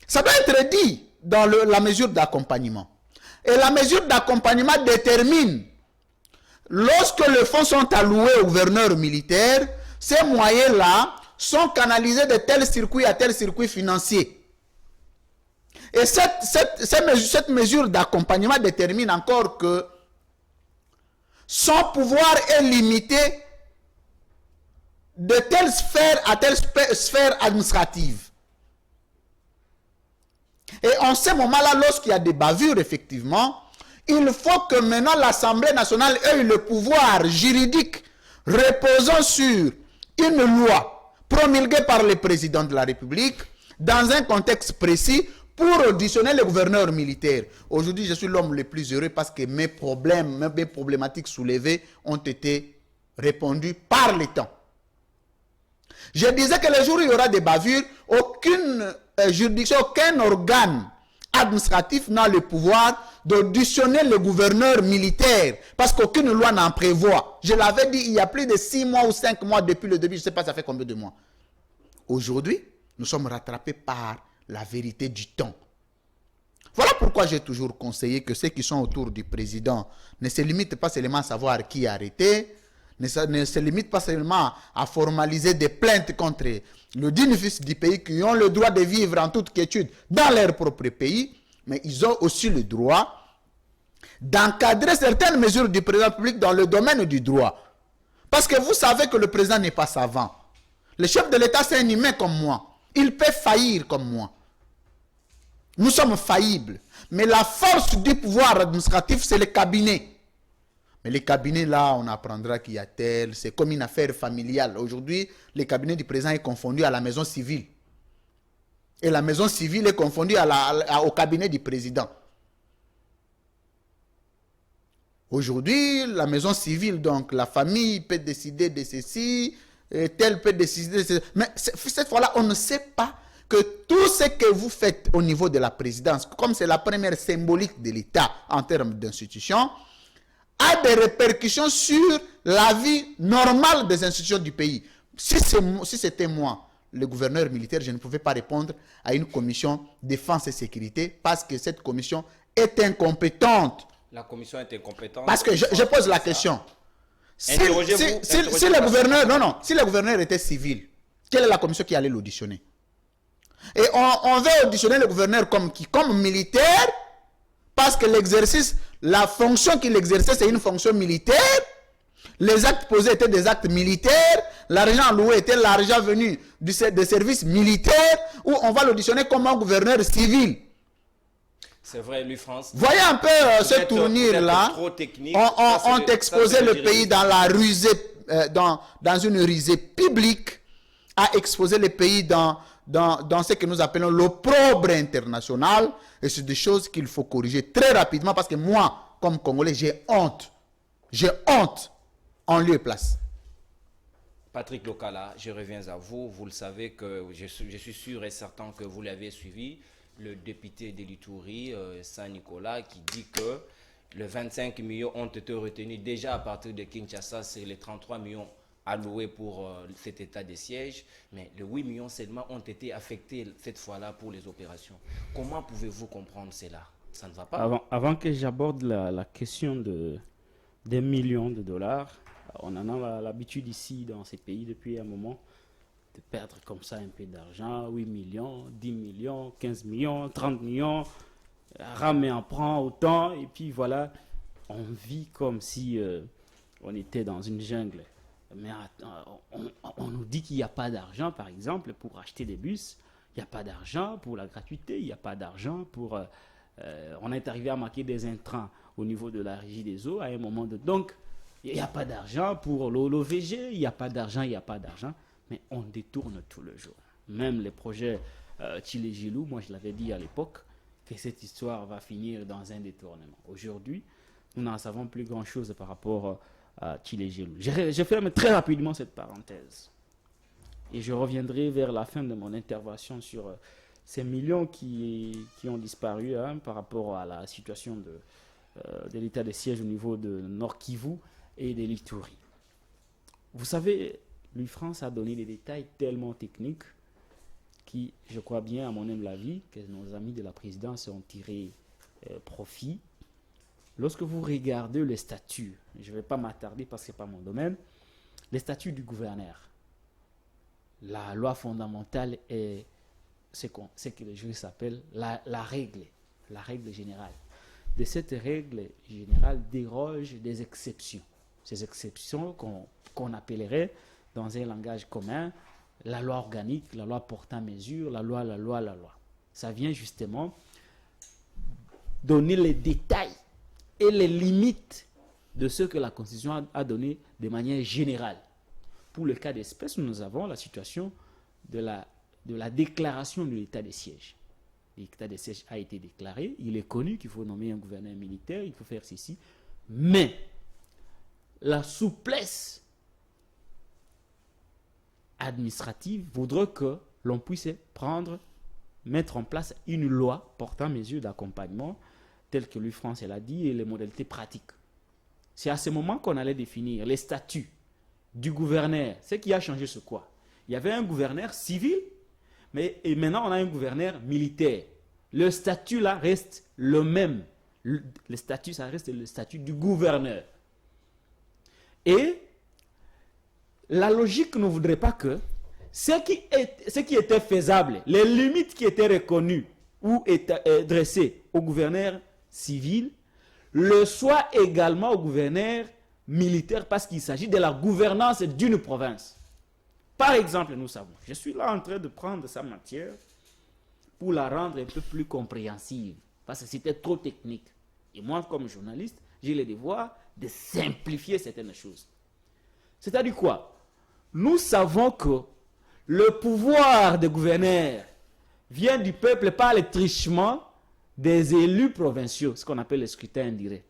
Ça doit être dit dans la mesure d'accompagnement. Et la mesure d'accompagnement détermine, lorsque les fonds sont alloués au gouverneur militaire, ces moyens-là sont canalisés de tel circuit à tel circuit financier. Et cette mesure d'accompagnement détermine encore que son pouvoir est limité de telle sphère à telle sphère administrative. Et en ce moment-là, lorsqu'il y a des bavures, effectivement, il faut que maintenant l'Assemblée nationale ait le pouvoir juridique reposant sur une loi promulguée par le président de la République dans un contexte précis pour auditionner le gouverneur militaire. Aujourd'hui, je suis l'homme le plus heureux parce que mes problématiques soulevées ont été répondues par le temps. Je disais que le jour où il y aura des bavures, aucune juridiction, aucun organe administratif n'a le pouvoir d'auditionner le gouverneur militaire parce qu'aucune loi n'en prévoit. Je l'avais dit il y a plus de 6 mois ou 5 mois depuis le début, je ne sais pas ça fait combien de mois. Aujourd'hui, nous sommes rattrapés par la vérité du temps. Voilà pourquoi j'ai toujours conseillé que ceux qui sont autour du président ne se limitent pas seulement à savoir qui est arrêté, ne se limitent pas seulement à formaliser des plaintes contre le digne fils du pays qui ont le droit de vivre en toute quiétude dans leur propre pays, mais ils ont aussi le droit d'encadrer certaines mesures du président public dans le domaine du droit. Parce que vous savez que le président n'est pas savant. Le chef de l'État, c'est un humain comme moi. Il peut faillir comme moi. Nous sommes faillibles. Mais la force du pouvoir administratif, c'est le cabinet. Mais les cabinets, là, on apprendra qu'il y a tel. C'est comme une affaire familiale. Aujourd'hui, le cabinet du président est confondu à la maison civile. Et la maison civile est confondue au cabinet du président. Aujourd'hui, la maison civile, donc la famille peut décider de ceci, tel peut décider de ceci. Mais cette fois-là, on ne sait pas que tout ce que vous faites au niveau de la présidence, comme c'est la première symbolique de l'État en termes d'institution, a des répercussions sur la vie normale des institutions du pays. Si c'était moi, le gouverneur militaire, je ne pouvais pas répondre à une commission défense et sécurité parce que cette commission est incompétente. La commission est incompétente. Parce que je pose la question. Si le gouverneur, si le gouverneur était civil, quelle est la commission qui allait l'auditionner? Et on veut auditionner le gouverneur comme militaire, parce que la fonction qu'il exerçait, c'est une fonction militaire. Les actes posés étaient des actes militaires. L'argent alloué était l'argent venu des services militaires, où on va l'auditionner comme un gouverneur civil. C'est vrai, lui, France. Voyez un peu ce tournure-là. On exposait le pays dans la rusée, dans une rusée publique, à exposer le pays dans ce que nous appelons l'opprobre international. Et c'est des choses qu'il faut corriger très rapidement parce que moi, comme Congolais, j'ai honte. J'ai honte en lieu et place. Patrick Lokala, je reviens à vous. Vous le savez que je suis sûr et certain que vous l'avez suivi. Le député de l'Ituri, Saint-Nicolas, qui dit que les 25 millions ont été retenus déjà à partir de Kinshasa, c'est les 33 millions alloués pour cet état de siège, mais les 8 millions seulement ont été affectés cette fois-là pour les opérations. Comment pouvez-vous comprendre cela? Ça ne va pas. Avant que j'aborde la question des millions de dollars, on en a l'habitude ici dans ces pays depuis un moment de perdre comme ça un peu d'argent, 8 millions, 10 millions, 15 millions, 30 millions, ramer en prend autant, et puis voilà, on vit comme si on était dans une jungle. Mais on nous dit qu'il n'y a pas d'argent, par exemple, pour acheter des bus. Il n'y a pas d'argent pour la gratuité. Il n'y a pas d'argent pour... on est arrivé à marquer des intrants au niveau de la régie des eaux à un moment de... Donc, il n'y a pas d'argent pour l'OVG. Il n'y a pas d'argent, il n'y a pas d'argent. Mais on détourne tout le jour. Même les projets Tchilé-Gilou, moi je l'avais dit à l'époque, que cette histoire va finir dans un détournement. Aujourd'hui, nous n'en savons plus grand-chose par rapport à Tchilé-Gilou. Je ferme très rapidement cette parenthèse. Et je reviendrai vers la fin de mon intervention sur ces millions qui ont disparu par rapport à la situation de l'état de siège au niveau de Nord Kivu et de l'Ituri. Vous savez, l'UFRANS a donné des détails tellement techniques qui, je crois bien, à mon humble avis, que nos amis de la présidence ont tiré profit. Lorsque vous regardez les statuts, je ne vais pas m'attarder parce que ce n'est pas mon domaine, les statuts du gouverneur, la loi fondamentale est ce que les juristes appellent la règle générale. De cette règle générale dérogent des exceptions. Ces exceptions qu'on appellerait dans un langage commun la loi organique, la loi portant mesure, la loi. Ça vient justement donner les détails et les limites de ce que la Constitution a donné de manière générale. Pour le cas d'espèce, nous avons la situation de la déclaration de l'état de siège. L'état de siège a été déclaré, il est connu qu'il faut nommer un gouverneur militaire, il faut faire ceci, mais la souplesse administrative voudrait que l'on puisse mettre en place une loi portant mesures d'accompagnement telles que l'UFRANS l'a dit et les modalités pratiques. C'est à ce moment qu'on allait définir les statuts du gouverneur. Ce qui a changé, c'est quoi? Il y avait un gouverneur civil, et maintenant on a un gouverneur militaire. Le statut là reste le même. Le statut, ça reste le statut du gouverneur. Et la logique ne voudrait pas que ce qui était faisable, les limites qui étaient reconnues ou dressées au gouverneur civil, le soit également au gouverneur militaire parce qu'il s'agit de la gouvernance d'une province. Par exemple, nous savons, je suis là en train de prendre sa matière pour la rendre un peu plus compréhensive parce que c'était trop technique. Et moi, comme journaliste, j'ai le devoir de simplifier certaines choses. C'est-à-dire quoi? Nous savons que le pouvoir des gouverneurs vient du peuple par le trichement des élus provinciaux, ce qu'on appelle le scrutin indirect.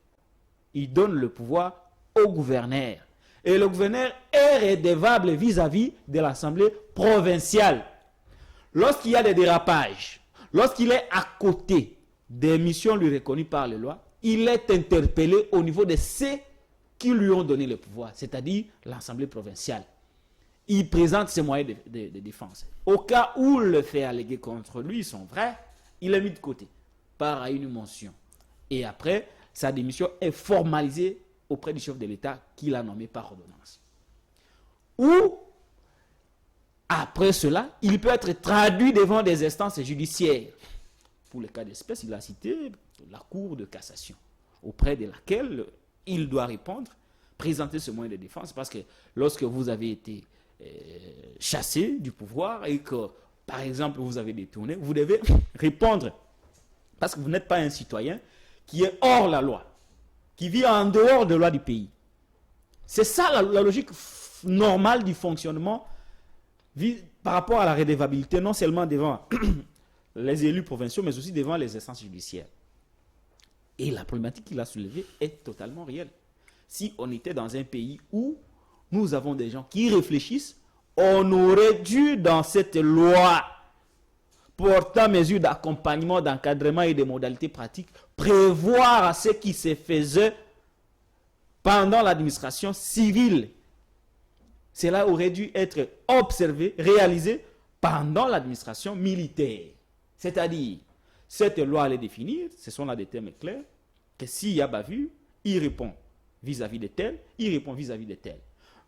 Ils donnent le pouvoir au gouverneur. Et le gouverneur est redevable vis-à-vis de l'Assemblée provinciale. Lorsqu'il y a des dérapages, lorsqu'il est à côté des missions lui reconnues par les lois, il est interpellé au niveau de ceux qui lui ont donné le pouvoir, c'est-à-dire l'Assemblée provinciale. Il présente ses moyens de défense. Au cas où le fait allégué contre lui sont vrais, il est mis de côté par une mention. Et après, sa démission est formalisée auprès du chef de l'État qui l'a nommé par ordonnance. Ou, après cela, il peut être traduit devant des instances judiciaires. Pour le cas d'espèce, il a cité la Cour de cassation, auprès de laquelle il doit répondre, présenter ce moyen de défense, parce que lorsque vous avez été chassé du pouvoir et que, par exemple, vous avez détourné, vous devez répondre, parce que vous n'êtes pas un citoyen qui est hors la loi, qui vit en dehors de la loi du pays. C'est ça la logique normale du fonctionnement par rapport à la redevabilité, non seulement devant les élus provinciaux, mais aussi devant les instances judiciaires. Et la problématique qu'il a soulevée est totalement réelle. Si on était dans un pays où nous avons des gens qui réfléchissent, on aurait dû, dans cette loi portant mesures d'accompagnement, d'encadrement et de modalités pratiques, prévoir ce qui se faisait pendant l'administration civile. Cela aurait dû être observé, réalisé pendant l'administration militaire. C'est-à-dire, cette loi allait définir, ce sont là des termes clairs, que s'il y a bavure, il répond vis-à-vis de tel, il répond vis-à-vis de tel.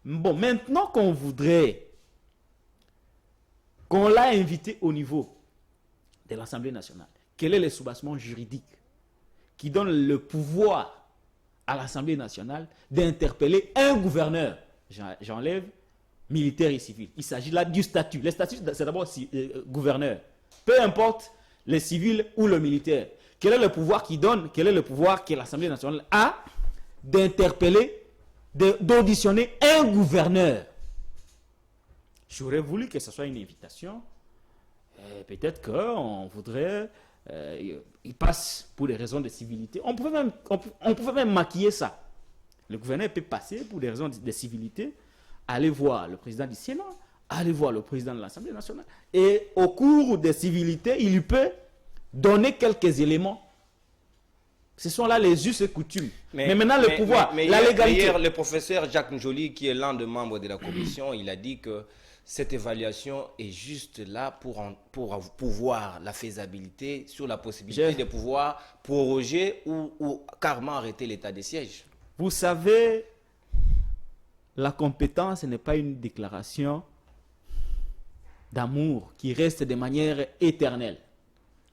Bon, maintenant qu'on voudrait, qu'on l'a invité au niveau de l'Assemblée nationale, quel est le soubassement juridique qui donne le pouvoir à l'Assemblée nationale d'interpeller un gouverneur? j'enlève militaire et civil. Il s'agit là du statut. Le statut, c'est d'abord gouverneur. Peu importe les civils ou le militaire. Quel est le pouvoir qu'il donne? Quel est le pouvoir que l'Assemblée nationale a d'interpeller, d'auditionner un gouverneur? J'aurais voulu que ce soit une invitation. Peut-être qu'on voudrait... il passe pour des raisons de civilité. On pouvait même maquiller ça. Le gouverneur peut passer pour des raisons de civilité, aller voir le président du Sénat, aller voir le président de l'Assemblée nationale. Et au cours des civilités, il peut donner quelques éléments. Ce sont là les us et coutumes. Mais maintenant, le pouvoir, la légalité... Hier, le professeur Jacques Njoli, qui est l'un des membres de la commission, il a dit que cette évaluation est juste là pour pouvoir la faisabilité sur la possibilité de pouvoir proroger ou carrément arrêter l'état de siège. Vous savez, la compétence n'est pas une déclaration d'amour qui reste de manière éternelle.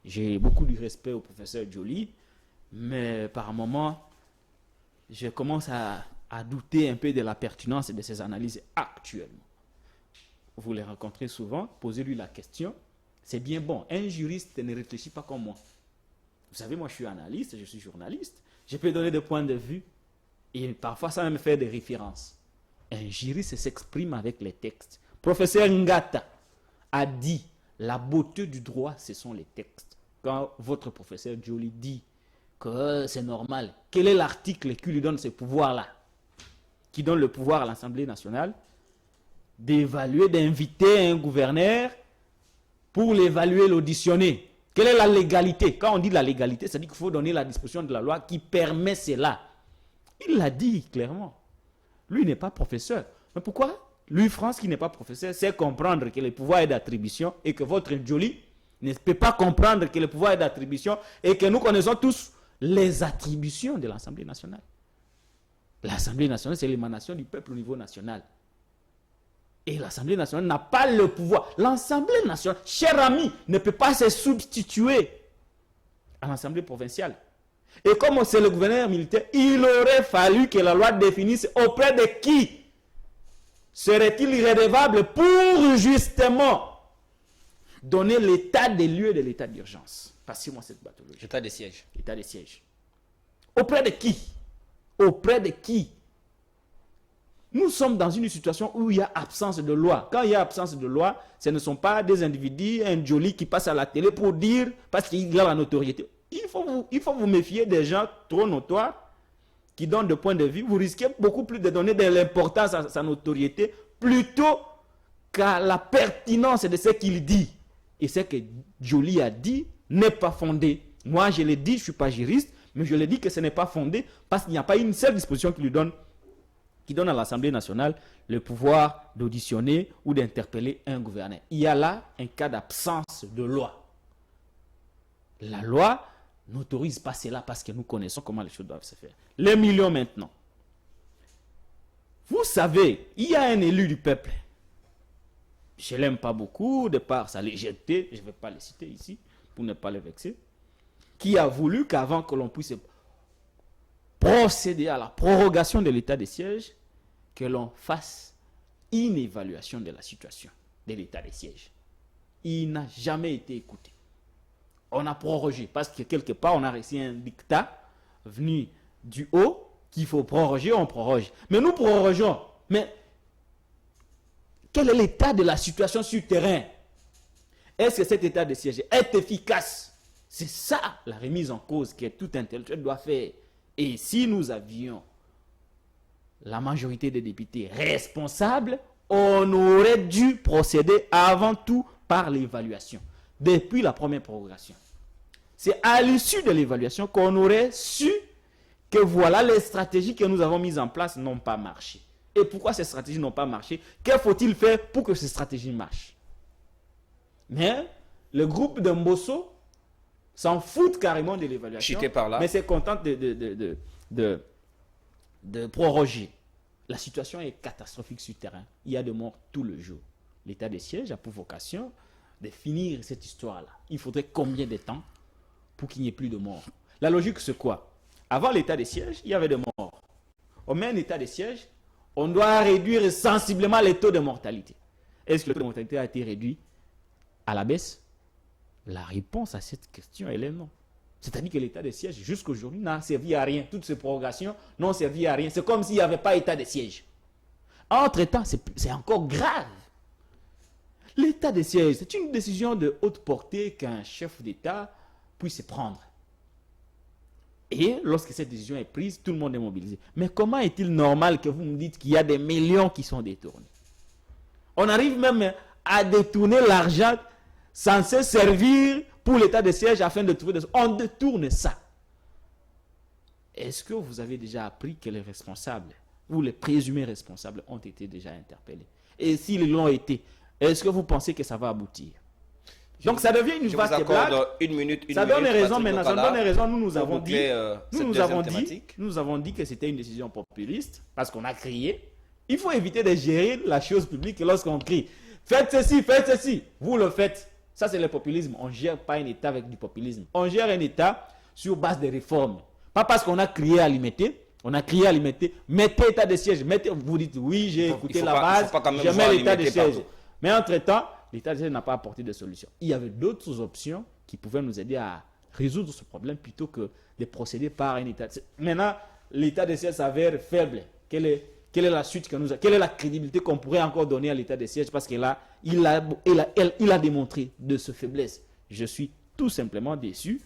J'ai beaucoup de respect au professeur Njoli, mais par moments, je commence à douter un peu de la pertinence de ses analyses actuellement. Vous les rencontrez souvent, posez-lui la question. C'est bien bon. Un juriste ne réfléchit pas comme moi. Vous savez, moi je suis analyste, je suis journaliste. Je peux donner des points de vue et parfois ça même faire des références. Un juriste s'exprime avec les textes. Professeur Ngata a dit, la beauté du droit, ce sont les textes. Quand votre professeur Njoli dit que c'est normal, quel est l'article qui lui donne ce pouvoir-là? Qui donne le pouvoir à l'Assemblée nationale d'évaluer, d'inviter un gouverneur pour l'évaluer, l'auditionner. Quelle est la légalité? Quand on dit la légalité, ça dit qu'il faut donner la disposition de la loi qui permet cela. Il l'a dit clairement. Lui n'est pas professeur. Mais pourquoi? Lui, France, qui n'est pas professeur, sait comprendre que le pouvoir est d'attribution et que votre Njoli ne peut pas comprendre que le pouvoir est d'attribution et que nous connaissons tous les attributions de l'Assemblée nationale. L'Assemblée nationale, c'est l'émanation du peuple au niveau national. Et l'Assemblée nationale n'a pas le pouvoir. L'Assemblée nationale, cher ami, ne peut pas se substituer à l'Assemblée provinciale. Et comme c'est le gouverneur militaire, il aurait fallu que la loi définisse auprès de qui serait-il redevable pour justement donner l'état des lieux de l'état d'urgence. Passez-moi cette pathologie. État de siège. État de siège. Auprès de qui? Auprès de qui? Nous sommes dans une situation où il y a absence de loi. Quand il y a absence de loi, ce ne sont pas des individus, un Njoli qui passe à la télé pour dire, parce qu'il a la notoriété. Il faut vous méfier des gens trop notoires qui donnent de points de vue. Vous risquez beaucoup plus de donner de l'importance à sa notoriété plutôt qu'à la pertinence de ce qu'il dit. Et ce que Njoli a dit n'est pas fondé. Moi, je l'ai dit, je ne suis pas juriste, mais je l'ai dit que ce n'est pas fondé parce qu'il n'y a pas une seule disposition qui donne à l'Assemblée nationale le pouvoir d'auditionner ou d'interpeller un gouverneur. Il y a là un cas d'absence de loi. La loi n'autorise pas cela parce que nous connaissons comment les choses doivent se faire. Les millions maintenant. Vous savez, il y a un élu du peuple. Je ne l'aime pas beaucoup de par sa légèreté, je ne vais pas le citer ici pour ne pas le vexer, qui a voulu qu'avant que l'on puisse procéder à la prorogation de l'état de siège, que l'on fasse une évaluation de la situation de l'état de siège. Il n'a jamais été écouté. On a prorogé parce que quelque part on a reçu un dictat venu du haut qu'il faut proroger, on proroge. Mais nous prorogeons. Mais quel est l'état de la situation sur le terrain? Est-ce que cet état de siège est efficace? C'est ça la remise en cause que tout intellectuel doit faire. Et si nous avions la majorité des députés responsables, on aurait dû procéder avant tout par l'évaluation, depuis la première prorogation. C'est à l'issue de l'évaluation qu'on aurait su que voilà, les stratégies que nous avons mises en place n'ont pas marché. Et pourquoi ces stratégies n'ont pas marché? Que faut-il faire pour que ces stratégies marchent? Mais le groupe de Mbosso s'en fout carrément de l'évaluation, mais c'est content de proroger. La situation est catastrophique sur le terrain. Il y a des morts tout le jour. L'état de siège a pour vocation de finir cette histoire-là. Il faudrait combien de temps pour qu'il n'y ait plus de morts? La logique, c'est quoi? Avant l'état de siège, il y avait des morts. On met un état de siège, On doit réduire sensiblement les taux de mortalité. Est-ce que le taux de mortalité a été réduit à la baisse? La réponse à cette question, elle est non. C'est-à-dire que l'état de siège, jusqu'aujourd'hui, n'a servi à rien. Toutes ces prorogations n'ont servi à rien. C'est comme s'il n'y avait pas état de siège. Entre-temps, c'est encore grave. L'état de siège, c'est une décision de haute portée qu'un chef d'État puisse prendre. Et lorsque cette décision est prise, tout le monde est mobilisé. Mais comment est-il normal que vous me dites qu'il y a des millions qui sont détournés? On arrive même à détourner l'argent censé servir pour l'état de siège afin de trouver des... On détourne ça. Est-ce que vous avez déjà appris que les responsables ou les présumés responsables ont été déjà interpellés? Et s'ils l'ont été, est-ce que vous pensez que ça va aboutir? Donc ça devient une vaste blague. Une minute, ça donne raison maintenant. Ça donne raison. Nous avons dit que c'était une décision populiste parce qu'on a crié. Il faut éviter de gérer la chose publique lorsqu'on crie. Faites ceci, faites ceci. Vous le faites. Ça c'est le populisme. On ne gère pas un État avec du populisme. On gère un État sur base de réformes. Pas parce qu'on a crié à limiter. On a crié à limiter. Mettez état de siège. Vous dites oui, j'ai écouté la base. Je mets l'état de siège. Mais entre-temps, l'état de siège n'a pas apporté de solution. Il y avait d'autres options qui pouvaient nous aider à résoudre ce problème plutôt que de procéder par un état de siège. Maintenant, l'état de siège s'avère faible. Quelle est la suite que nous a, quelle est la crédibilité qu'on pourrait encore donner à l'état de siège parce qu'il a démontré de sa faiblesse. Je suis tout simplement déçu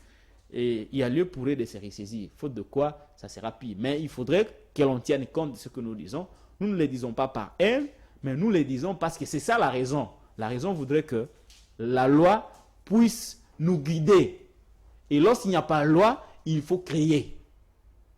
et il y a lieu pour eux de se ressaisir. Faute de quoi, ça sera pire. Mais il faudrait que l'on tienne compte de ce que nous disons. Nous ne le disons pas par haine, mais nous le disons parce que c'est ça la raison. La raison voudrait que la loi puisse nous guider. Et lorsqu'il n'y a pas de loi, il faut créer.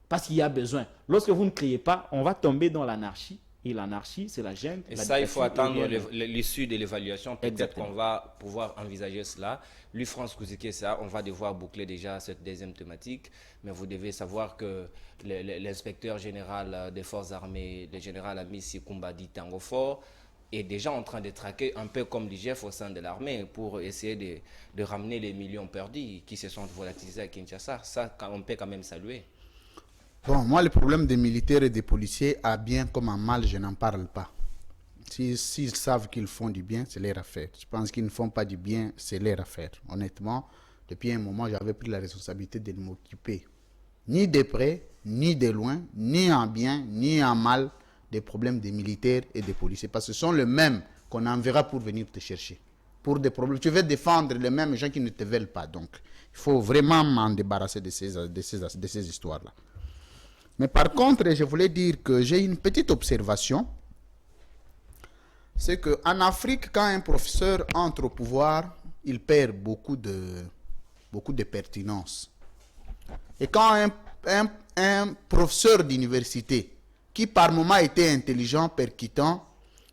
Parce qu'il y a besoin. Lorsque vous ne créez pas, on va tomber dans l'anarchie. Et l'anarchie, c'est la gêne. Et ça, il faut attendre l'issue de l'évaluation. Peut-être qu'on va pouvoir envisager cela. Lui, France Kouzike, ça, on va devoir boucler déjà cette deuxième thématique. Mais vous devez savoir que l'inspecteur général des forces armées, le général Amissi Koumbadi Tangofor, est déjà en train de traquer un peu comme l'IGF au sein de l'armée pour essayer de ramener les millions perdus qui se sont volatilisés à Kinshasa. Ça, on peut quand même saluer. Bon, moi, le problème des militaires et des policiers, à bien comme à mal, je n'en parle pas. S'ils savent qu'ils font du bien, c'est leur affaire. Je pense qu'ils ne font pas du bien, c'est leur affaire. Honnêtement, depuis un moment, j'avais pris la responsabilité de ne m'occuper ni de près, ni de loin, ni en bien, ni en mal, des problèmes des militaires et des policiers. Parce que ce sont les mêmes qu'on enverra pour venir te chercher. Pour des problèmes. Tu veux défendre les mêmes gens qui ne te veulent pas. Donc, il faut vraiment m'en débarrasser de ces histoires-là. Mais par contre, je voulais dire que j'ai une petite observation. C'est qu'en Afrique, quand un professeur entre au pouvoir, il perd beaucoup de pertinence. Et quand un professeur d'université, qui par moment était intelligent, percutant,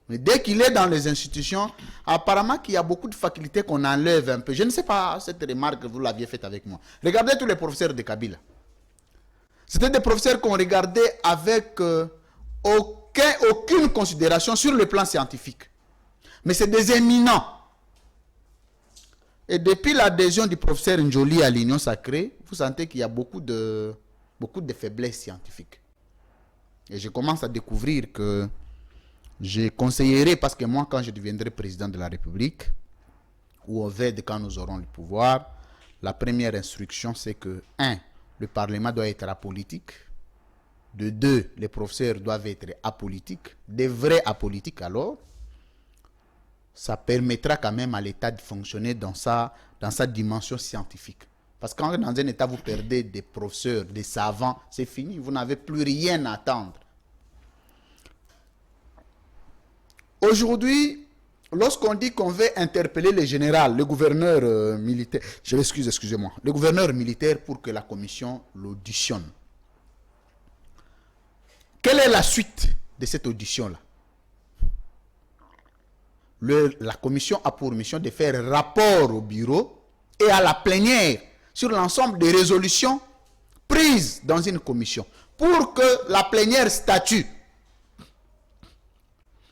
mais dès qu'il est dans les institutions, apparemment qu'il y a beaucoup de facultés qu'on enlève un peu. Je ne sais pas, cette remarque, vous l'aviez faite avec moi. Regardez tous les professeurs de Kabila. C'était des professeurs qu'on regardait avec aucune considération sur le plan scientifique. Mais c'est des éminents. Et depuis l'adhésion du professeur Njoli à l'Union sacrée, vous sentez qu'il y a beaucoup de faiblesses scientifiques. Et je commence à découvrir que je conseillerais, parce que moi, quand je deviendrai président de la République, ou au VED quand nous aurons le pouvoir, la première instruction, c'est que 1. Le Parlement doit être apolitique. De 2, les professeurs doivent être apolitiques. Des vrais apolitiques alors. Ça permettra quand même à l'État de fonctionner dans sa dimension scientifique. Parce que quand dans un État, vous perdez des professeurs, des savants, c'est fini. Vous n'avez plus rien à attendre. Aujourd'hui, lorsqu'on dit qu'on veut interpeller le général, le gouverneur militaire, excusez-moi, le gouverneur militaire pour que la commission l'auditionne. Quelle est la suite de cette audition-là? La commission a pour mission de faire rapport au bureau et à la plénière sur l'ensemble des résolutions prises dans une commission pour que la plénière statue.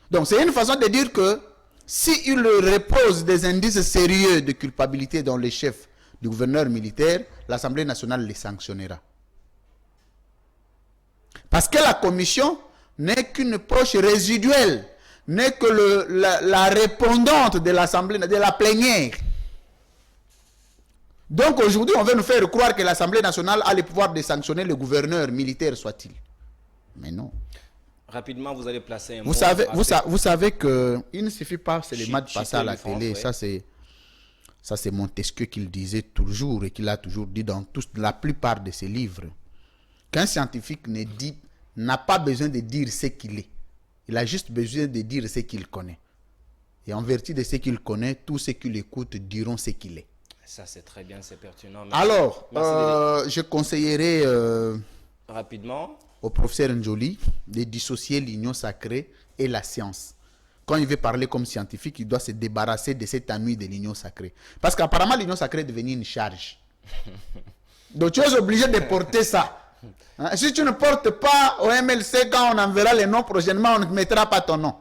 Donc c'est une façon de dire que s'il repose des indices sérieux de culpabilité dans les chefs du gouverneur militaire, l'Assemblée nationale les sanctionnera. Parce que la commission n'est qu'une poche résiduelle, n'est que la répondante de l'Assemblée, de la plénière. Donc aujourd'hui, on veut nous faire croire que l'Assemblée nationale a le pouvoir de sanctionner le gouverneur militaire, soit-il. Mais non. Rapidement, vous allez placer un Vous mot. vous savez que il ne suffit pas seulement de passer à la télé. Ouais. Ça, c'est Montesquieu qui le disait toujours et qu'il a toujours dit dans la plupart de ses livres. Qu'un scientifique n'a pas besoin de dire ce qu'il est. Il a juste besoin de dire ce qu'il connaît. Et en vertu de ce qu'il connaît, tous ceux qui l'écoutent diront ce qu'il est. Ça, c'est très bien, c'est pertinent. Merci. Alors, je conseillerais rapidement au professeur Njoli de dissocier l'union sacrée et la science. Quand il veut parler comme scientifique, il doit se débarrasser de cette ennui de l'union sacrée. Parce qu'apparemment, l'union sacrée est devenue une charge. Donc, tu es obligé de porter ça. Hein? Si tu ne portes pas au MLC, quand on enverra les noms prochainement, on ne mettra pas ton nom.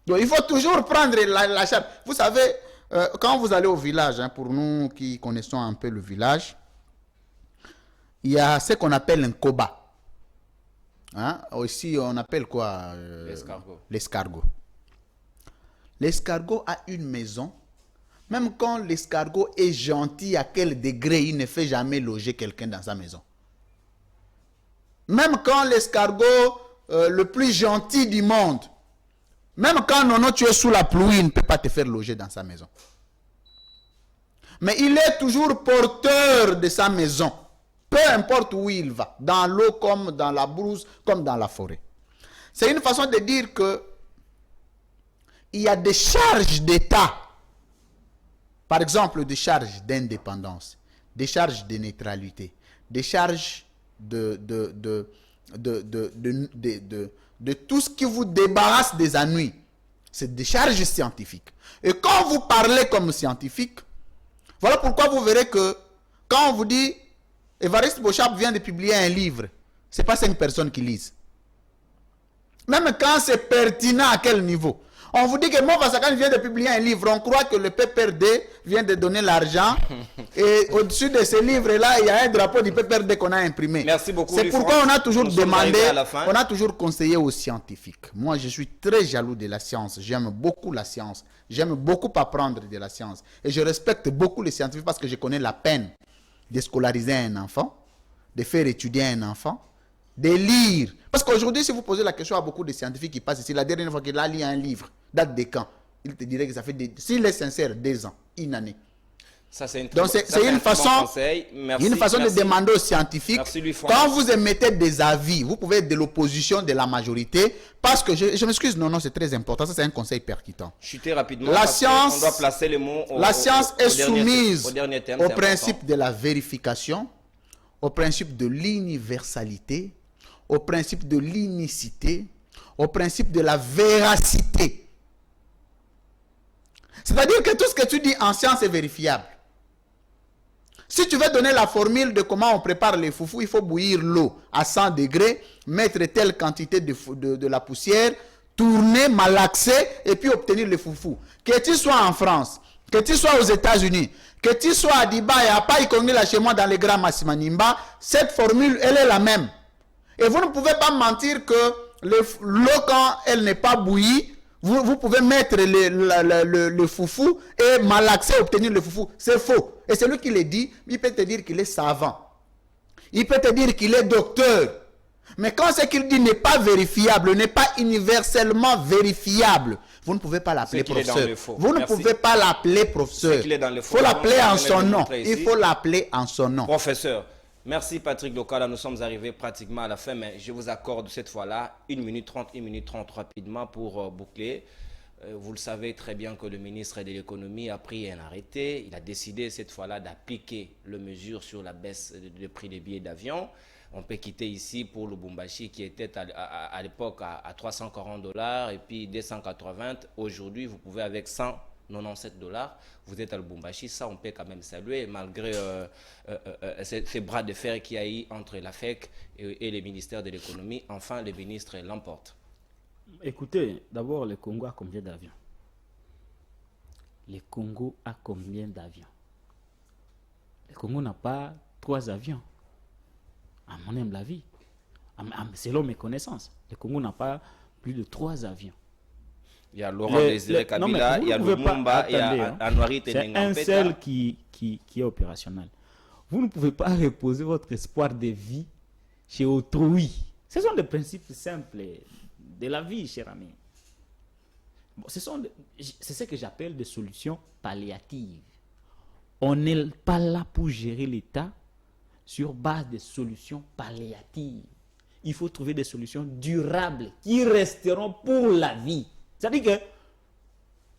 Donc, il faut toujours prendre la charge. Vous savez, quand vous allez au village, hein, pour nous qui connaissons un peu le village, il y a ce qu'on appelle un koba. Hein? Aussi, on appelle quoi l'escargot. L'escargot a une maison. Même quand l'escargot est gentil, à quel degré il ne fait jamais loger quelqu'un dans sa maison. Même quand l'escargot, le plus gentil du monde, même quand non, tu es sous la pluie, il ne peut pas te faire loger dans sa maison. Mais il est toujours porteur de sa maison. Peu importe où il va, dans l'eau comme dans la brousse, comme dans la forêt. C'est une façon de dire que il y a des charges d'État. Par exemple, des charges d'indépendance, des charges de neutralité, des charges de tout ce qui vous débarrasse des ennuis. C'est des charges scientifiques. Et quand vous parlez comme scientifique, voilà pourquoi vous verrez que quand on vous dit Évariste Beauchamp vient de publier un livre, ce n'est pas 5 personnes qui lisent. Même quand c'est pertinent à quel niveau. On vous dit que Mo Vasakan vient de publier un livre, on croit que le PPRD vient de donner l'argent et au-dessus de ce livre-là, il y a un drapeau du PPRD qu'on a imprimé. Merci beaucoup. C'est pourquoi on a toujours demandé, on a toujours conseillé aux scientifiques. Moi, je suis très jaloux de la science. J'aime beaucoup la science. J'aime beaucoup apprendre de la science. Et je respecte beaucoup les scientifiques parce que je connais la peine de scolariser un enfant, de faire étudier un enfant, de lire. Parce qu'aujourd'hui, si vous posez la question à beaucoup de scientifiques qui passent ici, la dernière fois qu'il a lu un livre, date de quand? Il te dirait que ça fait, s'il est sincère, 2 ans, une année. Ça, c'est une, donc c'est une façon, une façon de demander aux scientifiques, quand vous émettez des avis, vous pouvez être de l'opposition, de la majorité, parce que, je m'excuse, non, c'est très important, ça c'est un conseil percutant. Chuter rapidement, la science, on doit placer les mots la science est soumise au principe important de la vérification, au principe de l'universalité, au principe de l'unicité, au principe de la véracité. C'est-à-dire que tout ce que tu dis en science est vérifiable. Si tu veux donner la formule de comment on prépare les foufous, il faut bouillir l'eau à 100 degrés, mettre telle quantité de la poussière, tourner, malaxer et puis obtenir les foufous. Que tu sois en France, que tu sois aux États-Unis, que tu sois à Dubaï, à Païkongi, là chez moi dans les grands Massimanimba, cette formule, elle est la même. Et vous ne pouvez pas mentir que l'eau, quand elle n'est pas bouillie, vous pouvez mettre le foufou et malaxer, obtenir le foufou. C'est faux. Et celui qui le dit, il peut te dire qu'il est savant. Il peut te dire qu'il est docteur. Mais quand ce qu'il dit n'est pas vérifiable, n'est pas universellement vérifiable, vous ne pouvez pas l'appeler professeur. Vous ne pouvez pas l'appeler professeur. Il faut l'appeler en son nom. Il faut l'appeler en son nom. Professeur. Merci Patrick Lokala, nous sommes arrivés pratiquement à la fin, mais je vous accorde cette fois-là 1 minute 30 rapidement pour boucler. Vous le savez très bien que le ministre de l'économie a pris un arrêté. Il a décidé cette fois-là d'appliquer les mesures sur la baisse du prix des billets d'avion. On peut quitter ici pour le Lubumbashi qui était à l'époque à $340 et puis 280. Aujourd'hui, vous pouvez avec 197 $, vous êtes à Lubumbashi, ça on peut quand même saluer malgré ces bras de fer qu'il y a eu entre la FEC et les ministères de l'économie. Enfin, les ministres l'emportent. Écoutez, d'abord, le Congo a combien d'avions? Le Congo a combien d'avions? Le Congo n'a pas 3 avions, à mon humble avis. selon mes connaissances, le Congo n'a pas plus de 3 avions. Il y a Laurent Désiré Kabila, il y a Lumumba, il y a Anouari Tenenga. C'est un seul qui est opérationnel. Vous ne pouvez pas reposer votre espoir de vie chez autrui. Ce sont des principes simples de la vie, cher ami. Bon, c'est ce que j'appelle des solutions palliatives. On n'est pas là pour gérer l'État sur base de solutions palliatives. Il faut trouver des solutions durables qui resteront pour la vie. C'est-à-dire que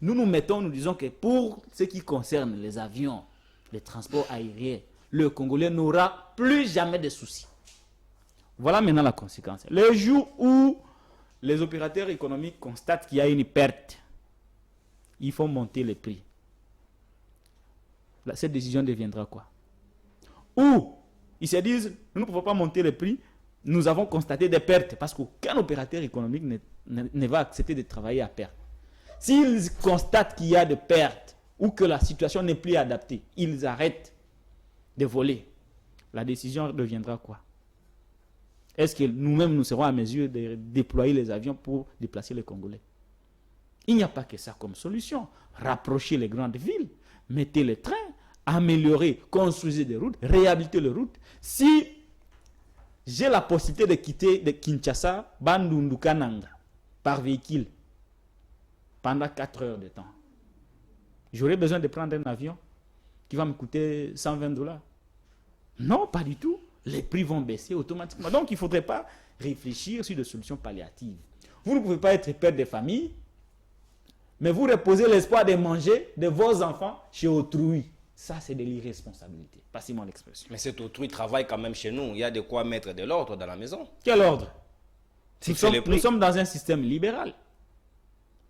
nous disons que pour ce qui concerne les avions, les transports aériens, le Congolais n'aura plus jamais de soucis. Voilà maintenant la conséquence. Le jour où les opérateurs économiques constatent qu'il y a une perte, il faut monter les prix. Là, cette décision deviendra quoi? Ou ils se disent, nous ne pouvons pas monter les prix, nous avons constaté des pertes, parce qu'aucun opérateur économique ne va accepter de travailler à perte. S'ils constatent qu'il y a des pertes ou que la situation n'est plus adaptée, ils arrêtent de voler. La décision deviendra quoi? Est-ce que nous-mêmes nous serons à mesure de déployer les avions pour déplacer les Congolais? Il n'y a pas que ça comme solution. Rapprocher les grandes villes, mettez les trains, améliorer, construisez des routes, réhabiliter les routes. Si j'ai la possibilité de quitter de Kinshasa, Bandundu, Kananga, par véhicule, pendant 4 heures de temps, j'aurais besoin de prendre un avion qui va me coûter $120. Non, pas du tout. Les prix vont baisser automatiquement. Donc, il ne faudrait pas réfléchir sur des solutions palliatives. Vous ne pouvez pas être père de famille, mais vous reposez l'espoir de manger de vos enfants chez autrui. Ça, c'est de l'irresponsabilité. Passez-moi l'expression. Mais cet autrui travaille quand même chez nous. Il y a de quoi mettre de l'ordre dans la maison. Quel ordre? Nous sommes dans un système libéral.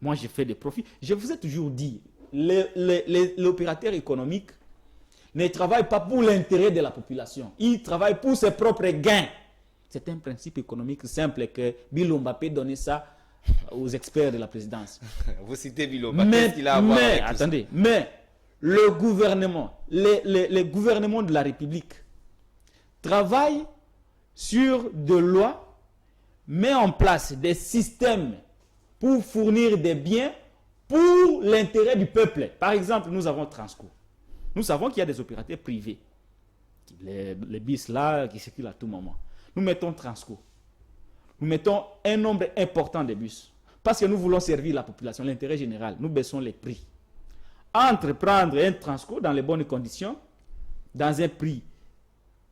Moi, j'ai fait des profits. Je vous ai toujours dit, l'opérateur économique ne travaille pas pour l'intérêt de la population. Il travaille pour ses propres gains. C'est un principe économique simple que Bill Mbappé donnait ça aux experts de la présidence. Vous citez Bill Mbappé, qu'est-ce qu'il a à voir avec attendez, mais le gouvernement, les gouvernements de la République travaillent sur des lois, met en place des systèmes pour fournir des biens pour l'intérêt du peuple. Par exemple, nous avons Transco. Nous savons qu'il y a des opérateurs privés. Les bus là qui circulent à tout moment. Nous mettons Transco. Nous mettons un nombre important de bus. Parce que nous voulons servir la population, l'intérêt général. Nous baissons les prix. Entre prendre un Transco dans les bonnes conditions, dans un prix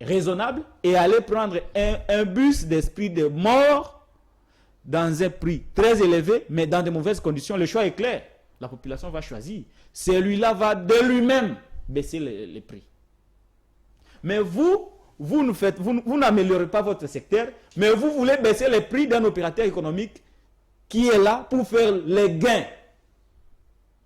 raisonnable, et aller prendre un bus d'esprit de mort dans un prix très élevé, mais dans de mauvaises conditions, le choix est clair. La population va choisir. Celui-là va de lui-même baisser les prix. Mais vous n'améliorez pas votre secteur, mais vous voulez baisser les prix d'un opérateur économique qui est là pour faire les gains.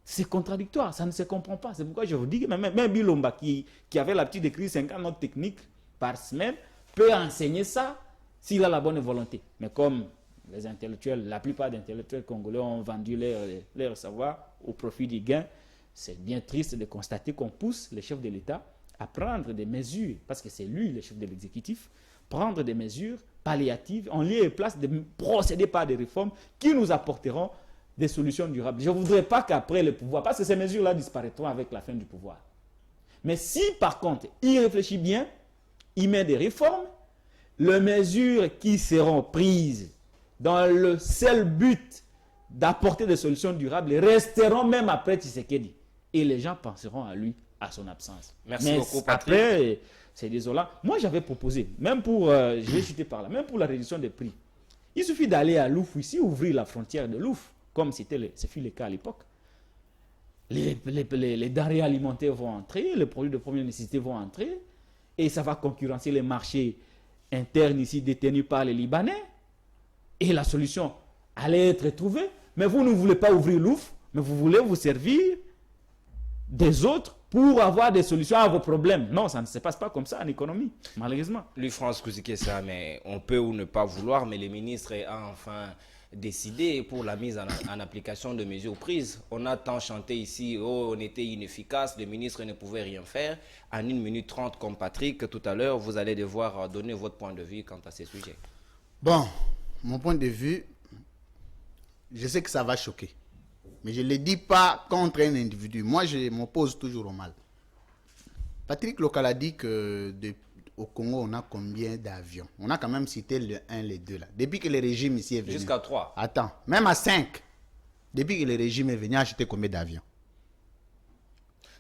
C'est contradictoire, ça ne se comprend pas. C'est pourquoi je vous dis que même Bilomba, qui avait l'habitude d'écrire 50 notes techniques par semaine, peut enseigner ça s'il a la bonne volonté. Mais comme les intellectuels, la plupart des intellectuels congolais ont vendu leur savoir au profit du gain, c'est bien triste de constater qu'on pousse les chefs de l'État à prendre des mesures, parce que c'est lui le chef de l'exécutif, prendre des mesures palliatives en lieu et place de procéder par des réformes qui nous apporteront des solutions durables. Je ne voudrais pas qu'après le pouvoir, parce que ces mesures-là disparaîtront avec la fin du pouvoir. Mais si par contre, il réfléchit bien, il met des réformes, les mesures qui seront prises dans le seul but d'apporter des solutions durables resteront même après Tshisekedi. Et les gens penseront à lui, à son absence. Merci beaucoup, Patrick. Après, c'est désolant. Moi, j'avais proposé, même pour, je vais chuter par là, même pour la réduction des prix. Il suffit d'aller à Louf ici, ouvrir la frontière de Louf, comme ce fut le cas à l'époque. Les denrées alimentaires vont entrer, les produits de première nécessité vont entrer, et ça va concurrencer les marchés internes ici détenus par les Libanais. Et la solution allait être trouvée. Mais vous ne voulez pas ouvrir Louf, mais vous voulez vous servir des autres pour avoir des solutions à vos problèmes. Non, ça ne se passe pas comme ça en économie, malheureusement. Lui, France Kouzike, ça, mais on peut ou ne pas vouloir, mais le ministre a enfin décidé pour la mise en application de mesures prises. On a tant chanté ici, oh, on était inefficace, le ministre ne pouvait rien faire. En 1 minute 30, comme Patrick, tout à l'heure, vous allez devoir donner votre point de vue quant à ces sujets. Bon, mon point de vue, je sais que ça va choquer. Mais je ne le dis pas contre un individu. Moi, je m'oppose toujours au mal. Patrick Local a dit que au Congo, on a combien d'avions? On a quand même cité le 1, le 2 là. Depuis que le régime ici est venu. Jusqu'à 3. Attends, même à 5. Depuis que le régime est venu, acheter combien d'avions?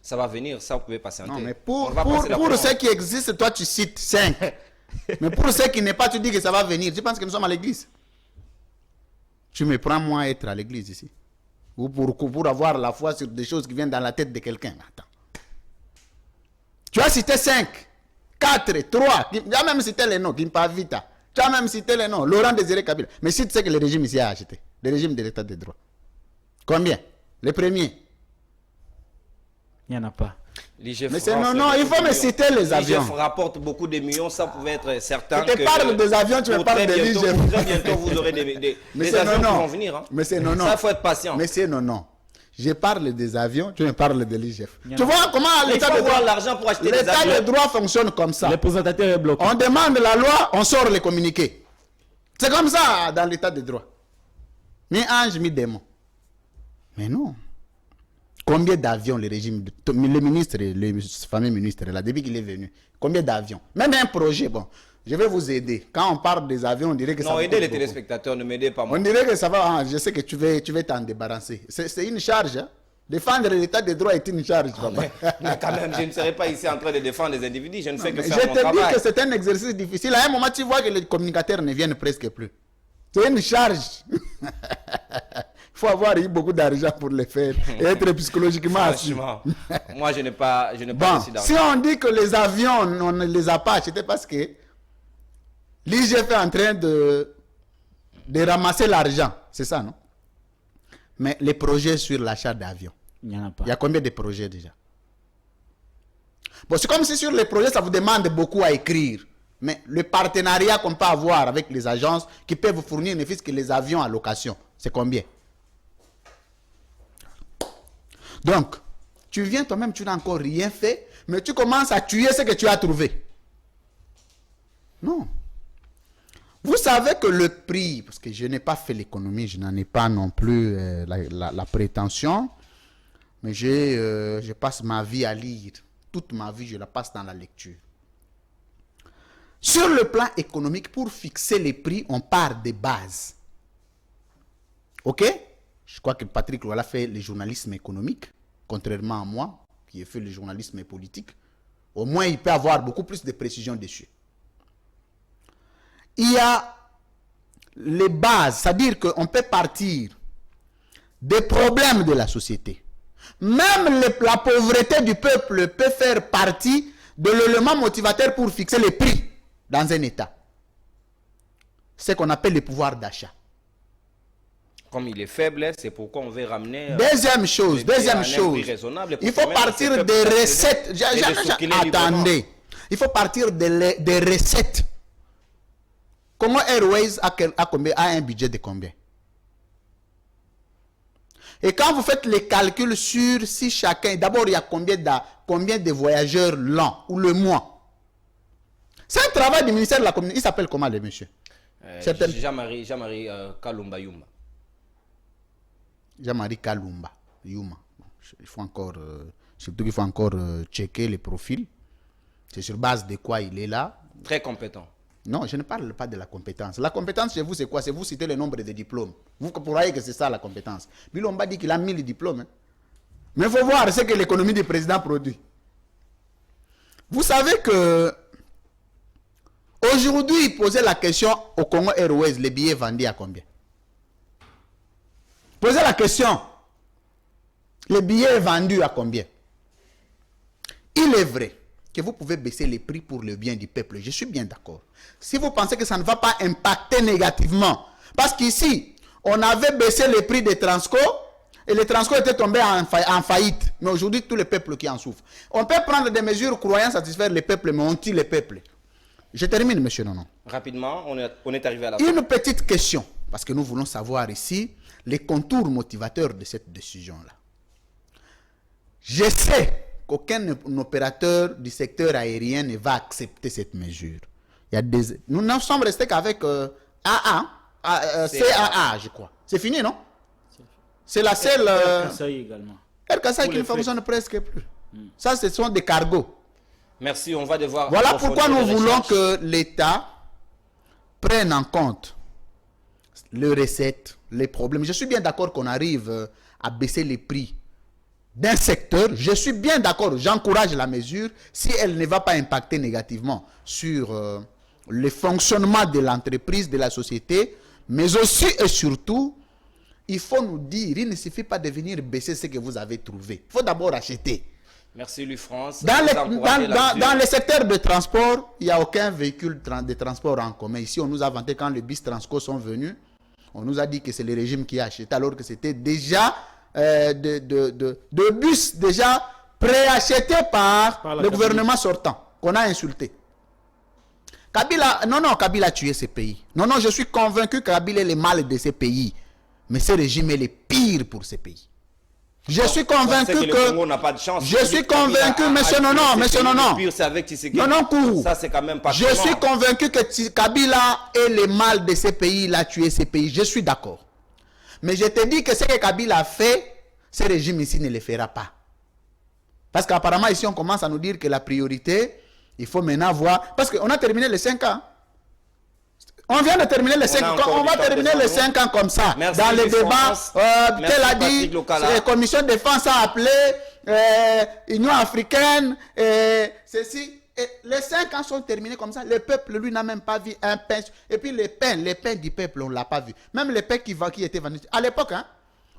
Ça va venir, ça vous pouvez patienter. Non, mais On pour va passer la commande. ceux qui existent, toi tu cites 5. Mais pour ceux qui n'est pas, tu dis que ça va venir. Tu penses que nous sommes à l'église? Tu me prends moi à être à l'église ici? Ou pour avoir la foi sur des choses qui viennent dans la tête de quelqu'un? Attends. Tu as cité 5, 4, 3. Tu as même cité les noms, Gimpa Vita. Tu as même cité les noms, Laurent Désiré Kabila. Mais si tu sais que le régime ici a acheté, le régime de l'état de droit. Combien? Les premiers? Il n'y en a pas. L'IGF Mais c'est non, il faut me citer les avions. L'IGF rapporte beaucoup de millions, ça pouvait être certain. Je te parle des avions, tu me parles de l'IGF. Très bientôt, vous aurez des Mais avions non, qui vont venir. Hein. Mais c'est non, non. Ça, il faut être patient. Mais c'est non, non. Je parle des avions, tu me parles de l'IGF. Il y en Tu a- vois comment Il l'état faut de avoir droit, l'argent pour acheter des l'état avions. de droit fonctionne comme ça. Le présentateur est bloqué. On demande la loi, on sort les communiqués. C'est comme ça dans l'état de droit. Ni ange, ni démon. Mais non. Combien d'avions le régime, le ministre, le fameux ministre là, depuis qu'il est venu, combien d'avions? Même un projet, bon, je vais vous aider. Quand on parle des avions, on dirait que ça Non, va aidez les beaucoup. téléspectateurs, ne m'aidez pas moi. On dirait que ça va, hein, je sais que tu veux t'en débarrasser. C'est une charge. Hein. Défendre l'état de droit est une charge. Papa. Mais quand même, je ne serai pas ici en train de défendre les individus, je ne fais que Je faire mon te dis travail. que c'est un exercice difficile. À un moment, tu vois que les communicateurs ne viennent presque plus. C'est une charge. Il faut avoir eu beaucoup d'argent pour le faire et être psychologiquement assis. Franchement, moi je n'ai pas Bon, décidé. si on dit que les avions, on ne les a pas achetés parce que l'IGF est en train de ramasser l'argent. C'est ça, non? Mais les projets sur l'achat d'avions, Il n'y en a pas. il y a combien de projets déjà? Bon, c'est comme si sur les projets, ça vous demande beaucoup à écrire. Mais le partenariat qu'on peut avoir avec les agences qui peuvent vous fournir ne fût-ce que les avions à location, c'est combien? Donc, tu viens toi-même, tu n'as encore rien fait, mais tu commences à tuer ce que tu as trouvé. Non. Vous savez que le prix, parce que je n'ai pas fait l'économie, je n'en ai pas non plus la prétention, mais je passe ma vie à lire. Toute ma vie, je la passe dans la lecture. Sur le plan économique, pour fixer les prix, on part des bases. Ok? Je crois que Patrick Loala fait le journalisme économique, contrairement à moi, qui ai fait le journalisme politique. Au moins, il peut avoir beaucoup plus de précision dessus. Il y a les bases, c'est-à-dire qu'on peut partir des problèmes de la société. Même la pauvreté du peuple peut faire partie de l'élément motivateur pour fixer les prix dans un État. C'est ce qu'on appelle le pouvoir d'achat. Comme il est faible, c'est pourquoi on veut ramener. Deuxième chose, il faut partir des recettes. Attendez, il faut partir des recettes. Congo Airways a un budget de combien? Et quand vous faites les calculs sur si chacun, d'abord il y a combien de voyageurs l'an ou le mois? C'est un travail du ministère de la communauté. Il s'appelle comment le monsieur? Jean-Marie Kalumba Yuma. Jean-Marie Kalumba Yuma. Il faut encore, surtout qu'il faut encore checker les profils. C'est sur base de quoi il est là. Très compétent. Non, je ne parle pas de la compétence. La compétence chez vous, c'est quoi? C'est vous citer le nombre de diplômes. Vous croyez que c'est ça la compétence. Bilomba dit qu'il a 1000 diplômes. Hein. Mais il faut voir ce que l'économie du président produit. Vous savez que aujourd'hui, posez la question au Congo Airways, les billets vendus à combien? Posez la question. Les billets vendus à combien? Il est vrai que vous pouvez baisser les prix pour le bien du peuple. Je suis bien d'accord. Si vous pensez que ça ne va pas impacter négativement, parce qu'ici, on avait baissé les prix des Transco, et les Transco étaient tombés en faillite. Mais aujourd'hui, tout le peuple qui en souffre. On peut prendre des mesures croyant satisfaire le peuple, mais on tue le peuple. Je termine, monsieur Nonon. Rapidement, on est arrivé à la fin. Une petite question, parce que nous voulons savoir ici les contours motivateurs de cette décision-là. Je sais qu'aucun opérateur du secteur aérien ne va accepter cette mesure. Nous n'en sommes restés qu'avec CAA, je crois. C'est fini, non? C'est la seule... Kasaï également. Air Kasaï Pour qui les ne fonctionne presque plus. Ça, ce sont des cargos. Merci, on va devoir... Voilà pourquoi nous approfondir les voulons recherches. que l'État prenne en compte les recettes, les problèmes. Je suis bien d'accord qu'on arrive à baisser les prix d'un secteur. Je suis bien d'accord, j'encourage la mesure si elle ne va pas impacter négativement sur le fonctionnement de l'entreprise, de la société, mais aussi et surtout, il faut nous dire, il ne suffit pas de venir baisser ce que vous avez trouvé. Il faut d'abord acheter. Merci, Louis-France. Dans, Vous les, encouragez la mesure. dans le secteur de transport, il n'y a aucun véhicule de transport en commun. Ici, on nous a vanté quand les bus Transco sont venus. On nous a dit que c'est le régime qui a acheté, alors que c'était déjà de bus déjà préachetés par le gouvernement sortant, qu'on a insulté. Kabila, non, Kabila a tué ces pays. Non, je suis convaincu que Kabila est le mal de ces pays. Mais ce régime est le pire pour ces pays. Je suis convaincu que le Congo n'a pas de chance. Je suis convaincu, monsieur non. Le pire, c'est avec Tshisekedi. Non, Kourou. Ça, c'est quand même pas Je suis convaincu que Kabila est le mal de ces pays, il a tué ces pays. Je suis d'accord. Mais je te dis que ce que Kabila a fait, ce régime ici ne le fera pas. Parce qu'apparemment, ici, on commence à nous dire que la priorité, il faut maintenant voir... Parce qu'on a terminé les 5 ans. On vient de terminer les 5 ans. On va terminer les 5 ans comme ça. Merci, dans les débats, tel a dit, la commission de défense a appelé, Union africaine, ceci. Et les 5 ans sont terminés comme ça. Le peuple, lui, n'a même pas vu un pain. Et puis les pains du peuple, on ne l'a pas vu. Même les pains qui étaient vendus. À l'époque, hein,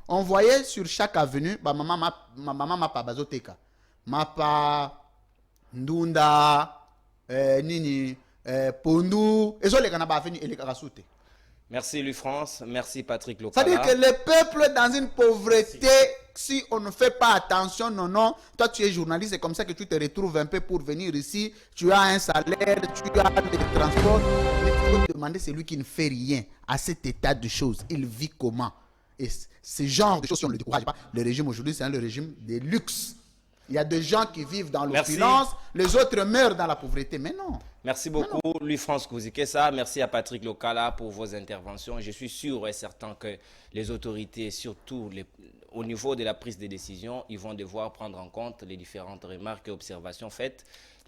on voyait sur chaque avenue, ma maman m'a pas bazoteka. Ma pa Ndunda, Nini. Pondu, et ça les Kanaba venu et les Karasouté. Merci Louis-France, merci Patrick Lokala. C'est-à-dire que le peuple dans une pauvreté, si on ne fait pas attention, non, toi tu es journaliste, c'est comme ça que tu te retrouves un peu pour venir ici, tu as un salaire, tu as des transports, mais il faut demander celui qui ne fait rien à cet état de choses, il vit comment? Et ce genre de choses, si on ne le décourage pas, le régime aujourd'hui c'est le régime de luxe. Il y a des gens qui vivent dans l'opulence, les autres meurent dans la pauvreté. Mais non. Merci beaucoup, Louis-France Kouzikessa. Merci à Patrick Lokala pour vos interventions. Je suis sûr et certain que les autorités, surtout au niveau de la prise de décision, ils vont devoir prendre en compte les différentes remarques et observations faites.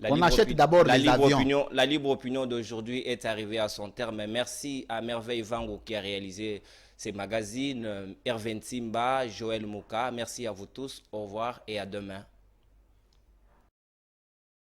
On achète d'abord les avions. La libre opinion d'aujourd'hui est arrivée à son terme. Merci à Merveille Vango qui a réalisé ces magazines, Hervé Ntimba, Joël Mouka. Merci à vous tous. Au revoir et à demain.